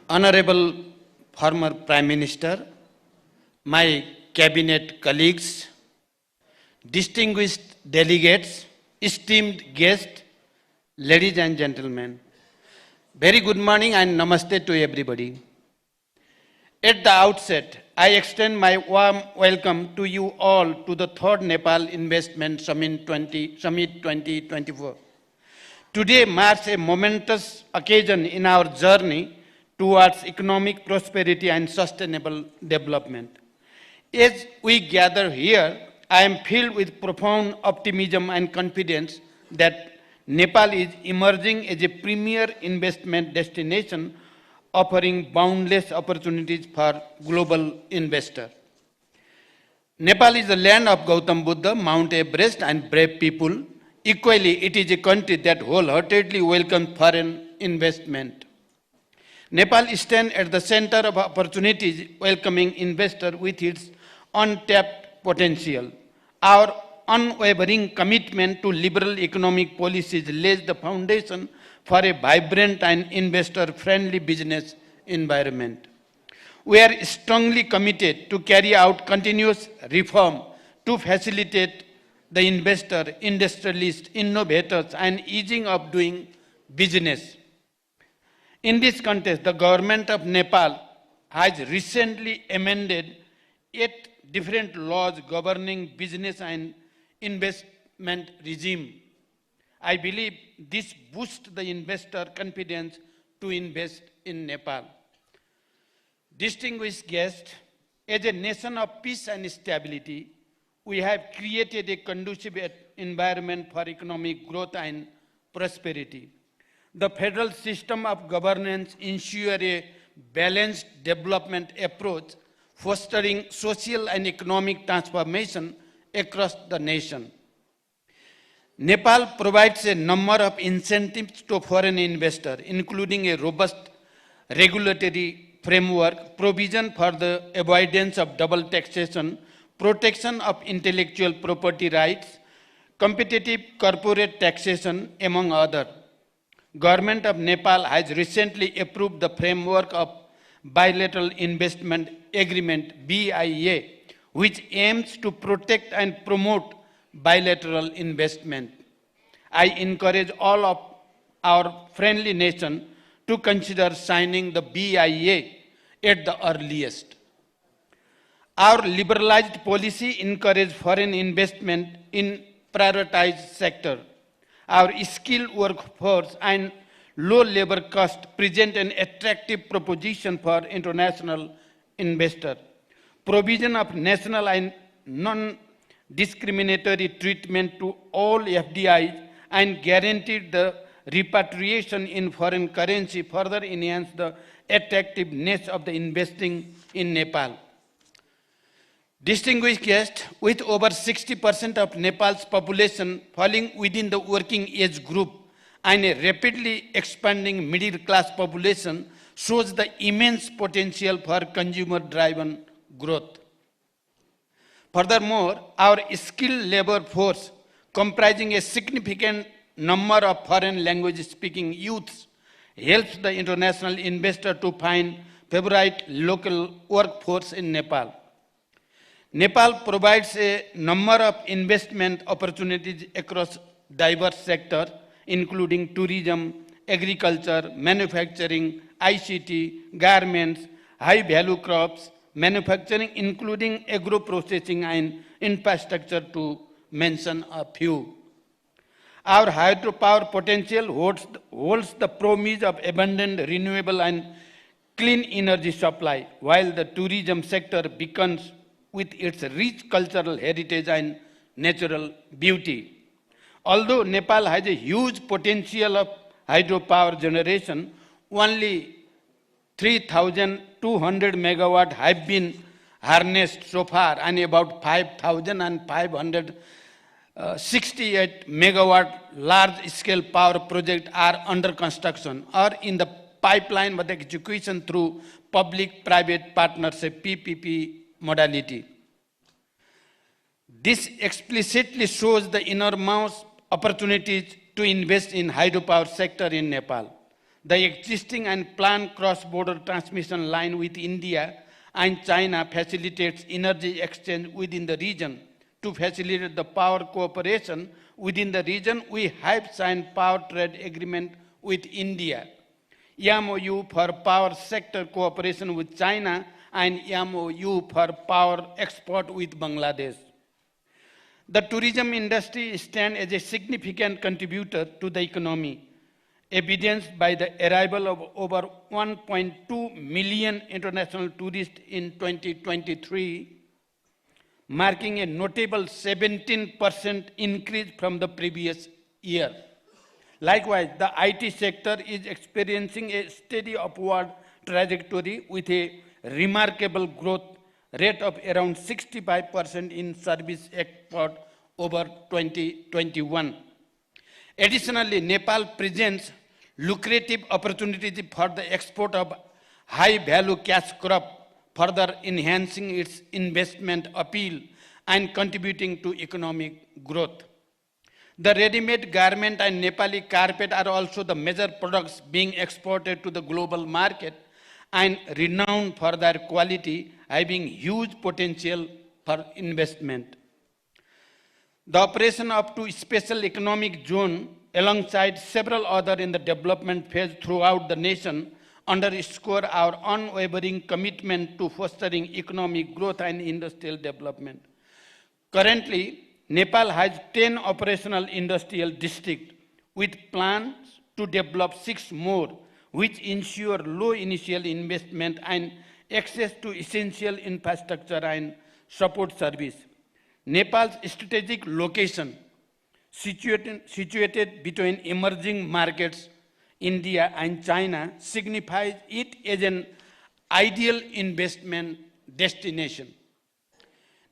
Honorable former Prime Minister, my cabinet colleagues, distinguished delegates, esteemed guests, ladies and gentlemen, very good morning and namaste to everybody. At the outset, I extend my warm welcome to you all to the Third Nepal Investment Summit 2024. Today marks a momentous occasion in our journey towards economic prosperity and sustainable development. As we gather here, I am filled with profound optimism and confidence that Nepal is emerging as a premier investment destination offering boundless opportunities for global investors. Nepal is the land of Gautam Buddha, Mount Everest, and brave people. Equally, it is a country that wholeheartedly welcomes foreign investment. Nepal stands at the center of opportunities, welcoming investors with its untapped potential. Our unwavering commitment to liberal economic policies lays the foundation for a vibrant and investor-friendly business environment. We are strongly committed to carry out continuous reform to facilitate the investor, industrialists, innovators, and easing of doing business. In this context, the Government of Nepal has recently amended 8 different laws governing business and investment regime. I believe this boosts the investor confidence to invest in Nepal. Distinguished guests, as a nation of peace and stability, we have created a conducive environment for economic growth and prosperity. The federal system of governance ensures a balanced development approach, fostering social and economic transformation across the nation. Nepal provides a number of incentives to foreign investors, including a robust regulatory framework, provision for the avoidance of double taxation, protection of intellectual property rights, competitive corporate taxation, among others. Government of Nepal has recently approved the framework of Bilateral Investment Agreement, BIA, which aims to protect and promote bilateral investment. I encourage all of our friendly nations to consider signing the BIA at the earliest. Our liberalized policy encourages foreign investment in prioritized sector. Our skilled workforce and low labor cost present an attractive proposition for international investors. Provision of national and non-discriminatory treatment to all FDIs and guaranteed the repatriation in foreign currency further enhance the attractiveness of the investing in Nepal. Distinguished guests, with over 60% of Nepal's population falling within the working age group and a rapidly expanding middle class population, shows the immense potential for consumer-driven growth. Furthermore, our skilled labor force, comprising a significant number of foreign language-speaking youths, helps the international investor to find favorite local workforce in Nepal. Nepal provides a number of investment opportunities across diverse sectors, including tourism, agriculture, manufacturing, ICT, garments, high-value crops, manufacturing, including agro-processing and infrastructure, to mention a few. Our hydropower potential holds the promise of abundant renewable and clean energy supply, while the tourism sector beckons with its rich cultural heritage and natural beauty. Although Nepal has a huge potential of hydropower generation, only 3,200 megawatts have been harnessed so far, and about 5,568 megawatt large-scale power projects are under construction or in the pipeline with execution through public-private partnership (PPP) modality. This explicitly shows the enormous opportunities to invest in hydropower sector in Nepal. The existing and planned cross-border transmission line with India and China facilitates energy exchange within the region. To facilitate the power cooperation within the region, we have signed power trade agreement with India, MOU for power sector cooperation with China, and MOU for power export with Bangladesh. The tourism industry stands as a significant contributor to the economy, evidenced by the arrival of over 1.2 million international tourists in 2023, marking a notable 17% increase from the previous year. Likewise, the IT sector is experiencing a steady upward trajectory with a remarkable growth rate of around 65% in service export over 2021. Additionally, Nepal presents lucrative opportunities for the export of high-value cash crop, further enhancing its investment appeal and contributing to economic growth. The ready-made garment and Nepali carpet are also the major products being exported to the global market, and renowned for their quality, having huge potential for investment. The operation up to special economic zone alongside several other in the development phase throughout the nation underscore our unwavering commitment to fostering economic growth and industrial development. Currently, Nepal has 10 operational industrial districts with plans to develop 6 more, which ensure low initial investment and access to essential infrastructure and support service. Nepal's strategic location, situated between emerging markets, India and China, signifies it as an ideal investment destination.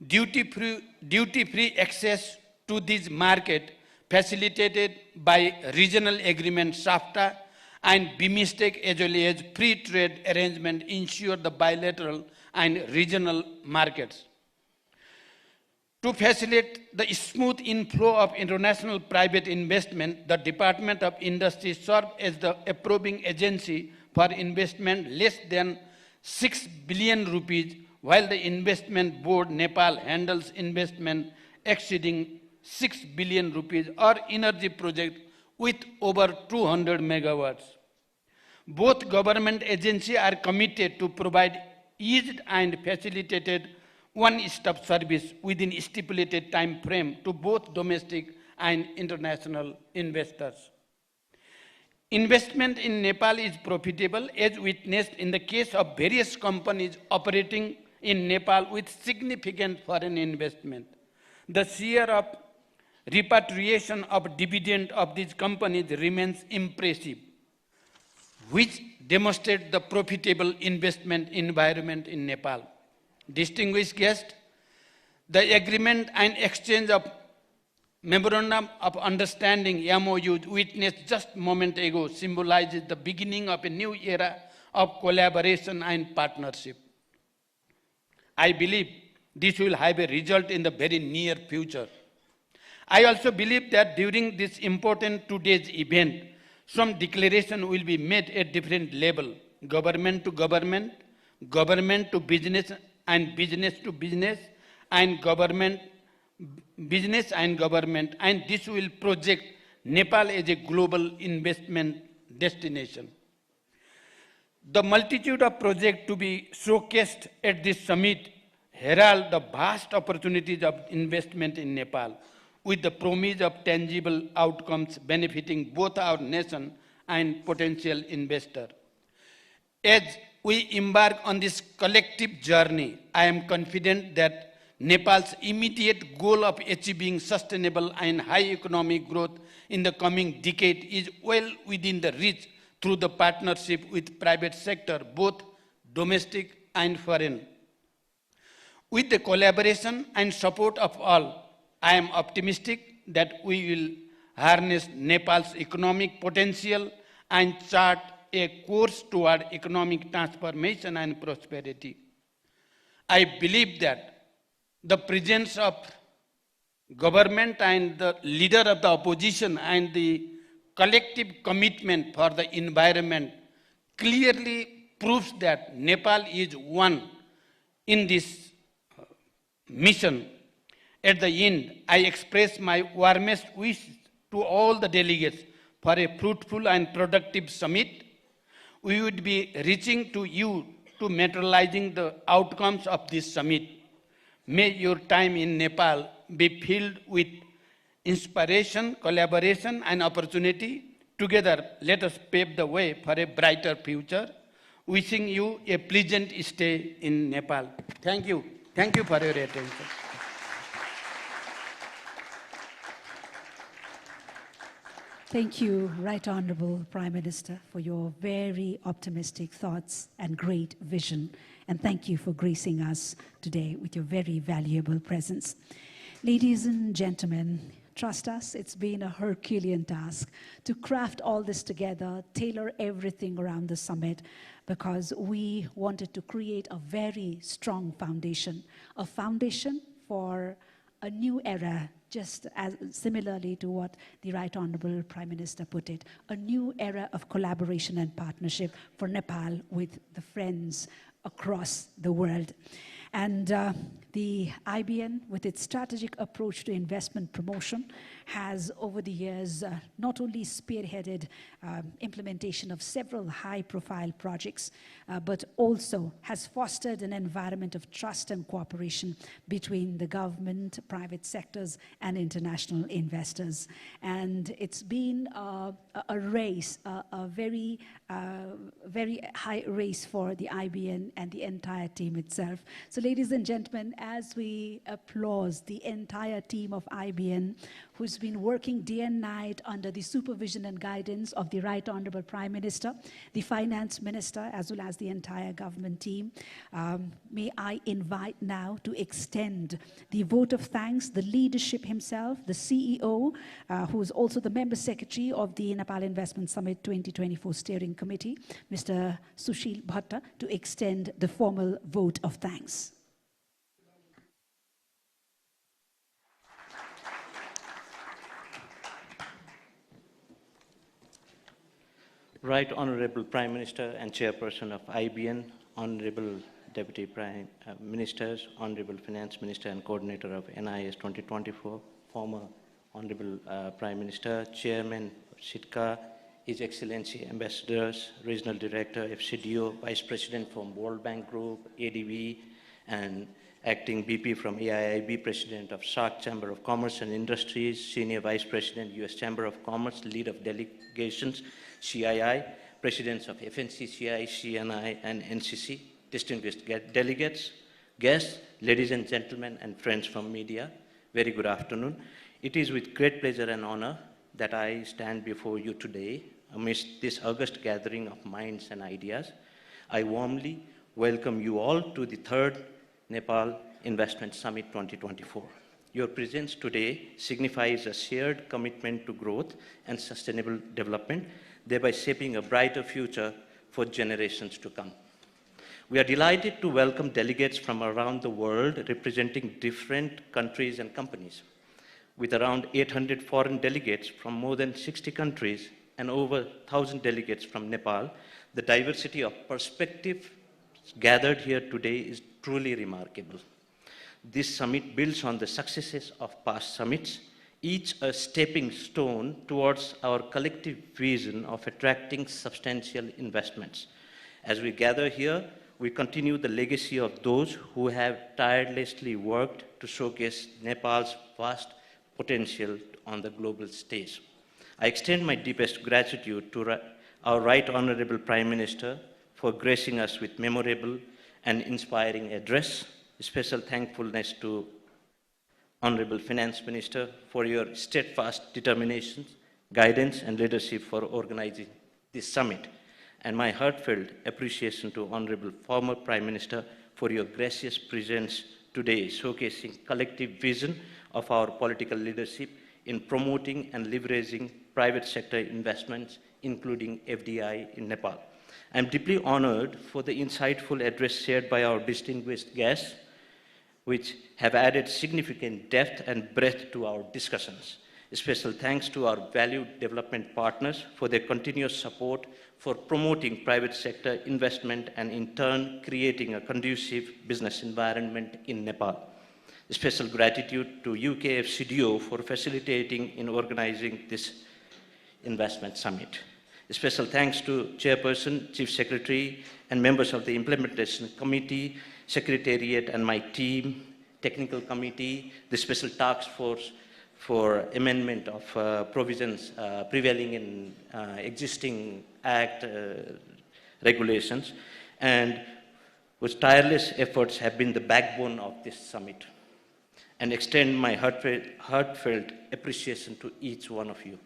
Duty-free access to this market, facilitated by regional agreement SAFTA and BIMSTEC as well as free trade arrangement, ensure the bilateral and regional markets. To facilitate the smooth inflow of international private investment, the Department of Industry serves as the approving agency for investment less than 6 billion rupees, while the Investment Board Nepal handles investment exceeding 6 billion rupees or energy project with over 200 megawatts. Both government agencies are committed to provide eased and facilitated one-stop service within a stipulated time frame to both domestic and international investors. Investment in Nepal is profitable, as witnessed in the case of various companies operating in Nepal with significant foreign investment. The share of repatriation of dividend of these companies remains impressive, which demonstrates the profitable investment environment in Nepal. Distinguished guests, the agreement and exchange of Memorandum of Understanding MOUs witnessed just a moment ago symbolizes the beginning of a new era of collaboration and partnership. I believe this will have a result in the very near future. I also believe that during this important today's event, some declaration will be made at different level, government to government, government to business and business to business, and government, business and government, and this will project Nepal as a global investment destination. The multitude of projects to be showcased at this summit herald the vast opportunities of investment in Nepal, with the promise of tangible outcomes benefiting both our nation and potential investor. As we embark on this collective journey, I am confident that Nepal's immediate goal of achieving sustainable and high economic growth in the coming decade is well within the reach through the partnership with private sector, both domestic and foreign. With the collaboration and support of all, I am optimistic that we will harness Nepal's economic potential and chart a course toward economic transformation and prosperity. I believe that the presence of government and the leader of the opposition and the collective commitment for the environment clearly proves that Nepal is one in this mission. At the end, I express my warmest wish to all the delegates for a fruitful and productive summit. We would be reaching to you to materializing the outcomes of this summit. May your time in Nepal be filled with inspiration, collaboration, and opportunity. Together, let us pave the way for a brighter future. Wishing you a pleasant stay in Nepal. Thank you. Thank you for your attention. Thank you, Right Honorable Prime Minister, for your very optimistic thoughts and great vision. And thank you for gracing us today with your very valuable presence. Ladies and gentlemen, trust us, it's been a Herculean task to craft all this together, tailor everything around the summit, because we wanted to create a very strong foundation, a foundation for a new era, just as similarly to what the Right Honorable Prime Minister put it, a new era of collaboration and partnership for Nepal with the friends across the world. And the IBN, with its strategic approach to investment promotion, has over the years not only spearheaded implementation of several high-profile projects, but also has fostered an environment of trust and cooperation between the government, private sectors, and international investors. And it's been a race, a very high race for the IBN and the entire team itself. So ladies and gentlemen, as we applaud the entire team of IBN, who's been working day and night under the supervision and guidance of the Right Honorable Prime Minister, the Finance Minister, as well as the entire government team, may I invite now to extend the vote of thanks, the leadership himself, the CEO, who is also the Member Secretary of the Nepal Investment Summit 2024 Steering Committee, Mr. Sushil Bhatta, to extend the formal vote of thanks. Right Honorable Prime Minister and Chairperson of IBN, Honorable Deputy Prime Ministers, Honorable Finance Minister and Coordinator of NIS 2024, former Honorable Prime Minister, Chairman Sitka, His Excellency Ambassadors, Regional Director, FCDO, Vice President from World Bank Group, ADB, and Acting BP from AIIB, President of SAARC Chamber of Commerce and Industries, Senior Vice President, US Chamber of Commerce, Lead of Delegations, CII, Presidents of FNCCI, CNI, and NCC, distinguished delegates, guests, ladies and gentlemen, and friends from media, very good afternoon. It is with great pleasure and honor that I stand before you today amidst this august gathering of minds and ideas. I warmly welcome you all to the Third Nepal Investment Summit 2024. Your presence today signifies a shared commitment to growth and sustainable development, thereby shaping a brighter future for generations to come. We are delighted to welcome delegates from around the world representing different countries and companies. With around 800 foreign delegates from more than 60 countries and over 1,000 delegates from Nepal, the diversity of perspective gathered here today is truly remarkable. This summit builds on the successes of past summits, each a stepping stone towards our collective vision of attracting substantial investments. As we gather here, we continue the legacy of those who have tirelessly worked to showcase Nepal's vast potential on the global stage. I extend my deepest gratitude to our Right Honorable Prime Minister for gracing us with memorable and inspiring address. Special thankfulness to Honorable Finance Minister for your steadfast determination, guidance, and leadership for organizing this summit. And my heartfelt appreciation to Honorable former Prime Minister for your gracious presence today, showcasing collective vision of our political leadership in promoting and leveraging private sector investments, including FDI in Nepal. I am deeply honored for the insightful address shared by our distinguished guests, which have added significant depth and breadth to our discussions. A special thanks to our valued development partners for their continuous support for promoting private sector investment and in turn creating a conducive business environment in Nepal. A special gratitude to UK FCDO for facilitating in organizing this investment summit. A special thanks to Chairperson, Chief Secretary, and members of the Implementation Committee, Secretariat, and my team, Technical Committee, the Special Task Force for amendment of provisions prevailing in existing Act regulations, and whose tireless efforts have been the backbone of this summit. And extend my heartfelt appreciation to each one of you.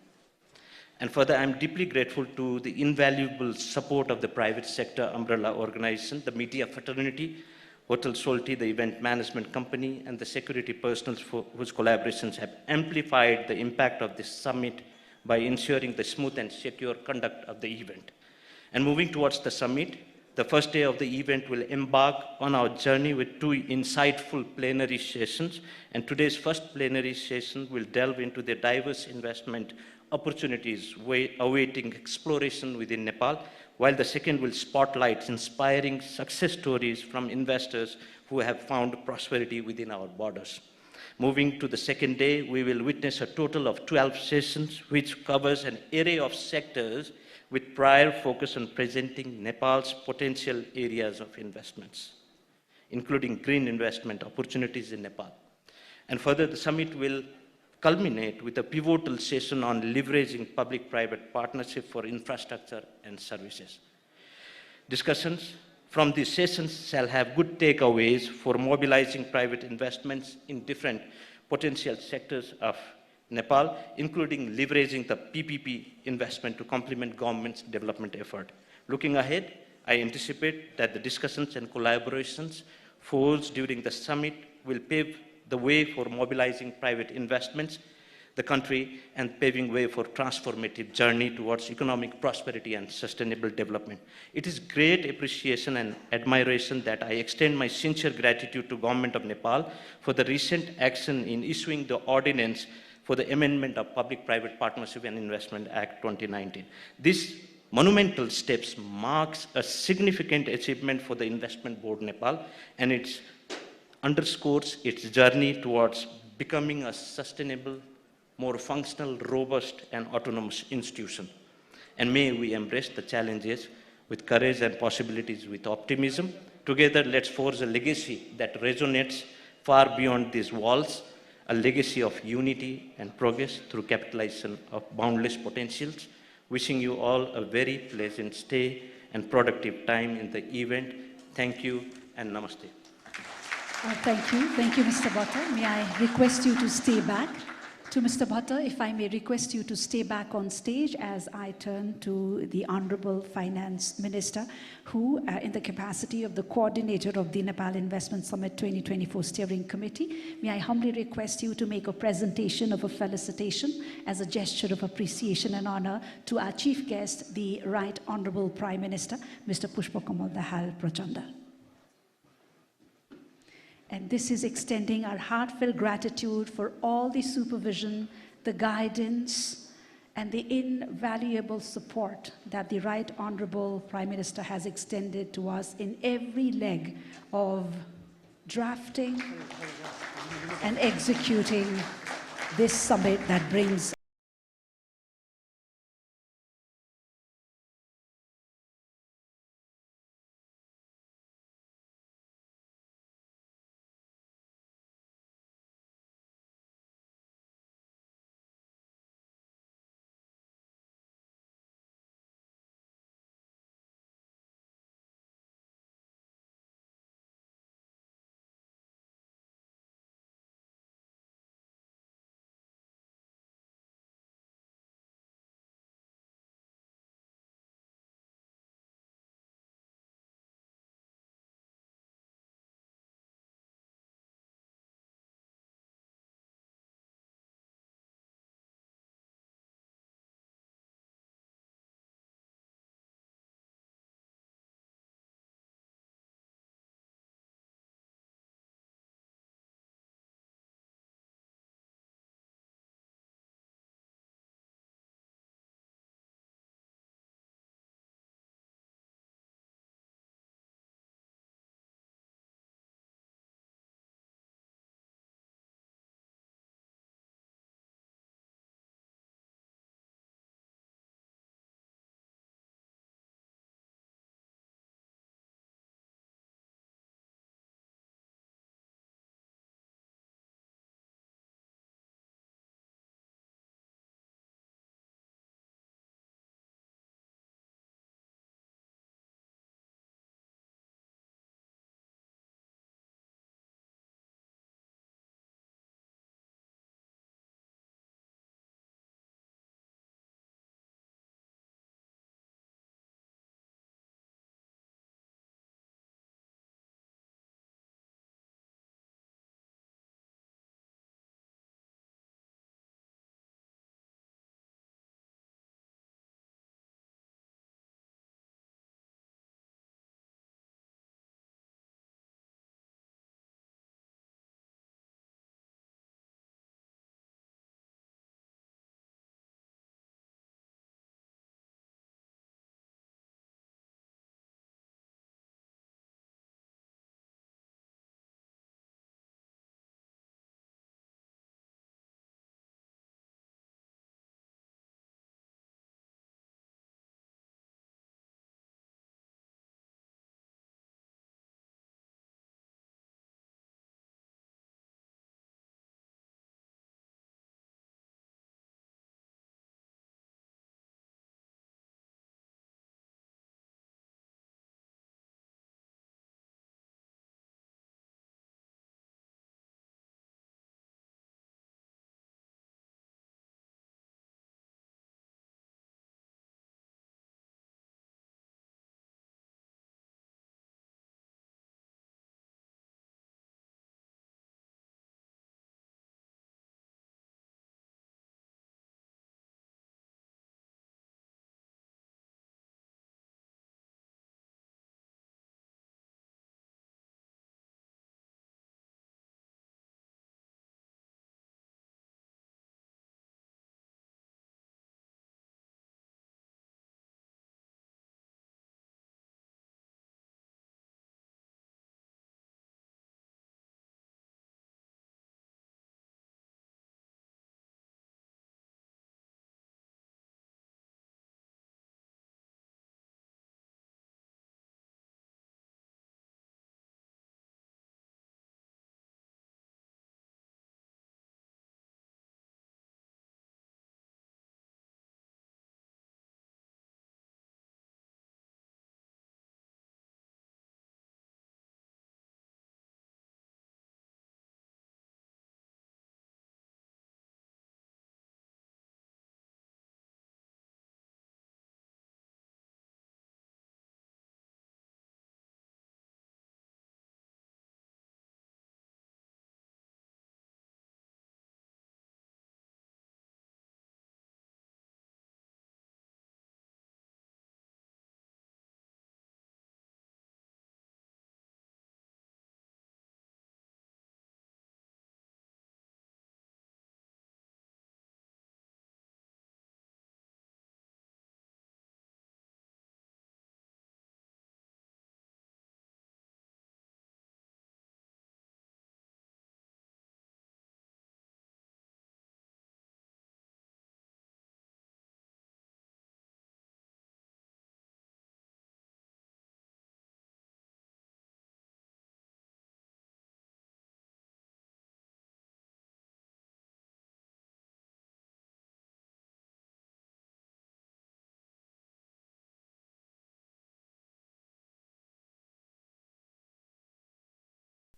And further, I'm deeply grateful to the invaluable support of the private sector umbrella organization, the media fraternity, Hotel Solti, the event management company, and the security personnel whose collaborations have amplified the impact of this summit by ensuring the smooth and secure conduct of the event. And moving towards the summit, The first day of the event will embark on our journey with 2 insightful plenary sessions, and today's first plenary session will delve into the diverse investment opportunities awaiting exploration within Nepal, while the second will spotlight inspiring success stories from investors who have found prosperity within our borders. Moving to the second day, we will witness a total of 12 sessions, which covers an array of sectors with prior focus on presenting Nepal's potential areas of investments, including green investment opportunities in Nepal. And further, the summit will culminate with a pivotal session on leveraging public-private partnership for infrastructure and services. Discussions from these sessions shall have good takeaways for mobilizing private investments in different potential sectors of Nepal, including leveraging the PPP investment to complement government's development effort. Looking ahead, I anticipate that the discussions and collaborations forged during the summit will pave the way for mobilizing private investments, the country, and paving way for transformative journey towards economic prosperity and sustainable development. It is great appreciation and admiration that I extend my sincere gratitude to Government of Nepal for the recent action in issuing the ordinance for the amendment of Public-Private Partnership and Investment Act 2019. This monumental steps marks a significant achievement for the Investment Board Nepal, and it underscores its journey towards becoming a sustainable, more functional, robust, and autonomous institution. And may we embrace the challenges with courage and possibilities with optimism. Together, let's forge a legacy that resonates far beyond these walls, a legacy of unity and progress through capitalization of boundless potentials. Wishing you all a very pleasant stay and productive time in the event. Thank you and namaste. Thank you, Mr. Bhatta. May I request you to stay back? To Mr. Bhatta, if I may request you to stay back on stage as I turn to the Honorable Finance Minister, who, in the capacity of the coordinator of the Nepal Investment Summit 2024 Steering Committee, may I humbly request you to make a presentation of a felicitation as a gesture of appreciation and honor to our chief guest, the Right Honorable Prime Minister, Mr. Pushpakamal Dahal Prachanda. And this is extending our heartfelt gratitude for all the supervision, the guidance, and the invaluable support that the Right Honorable Prime Minister has extended to us in every leg of drafting and executing this summit that brings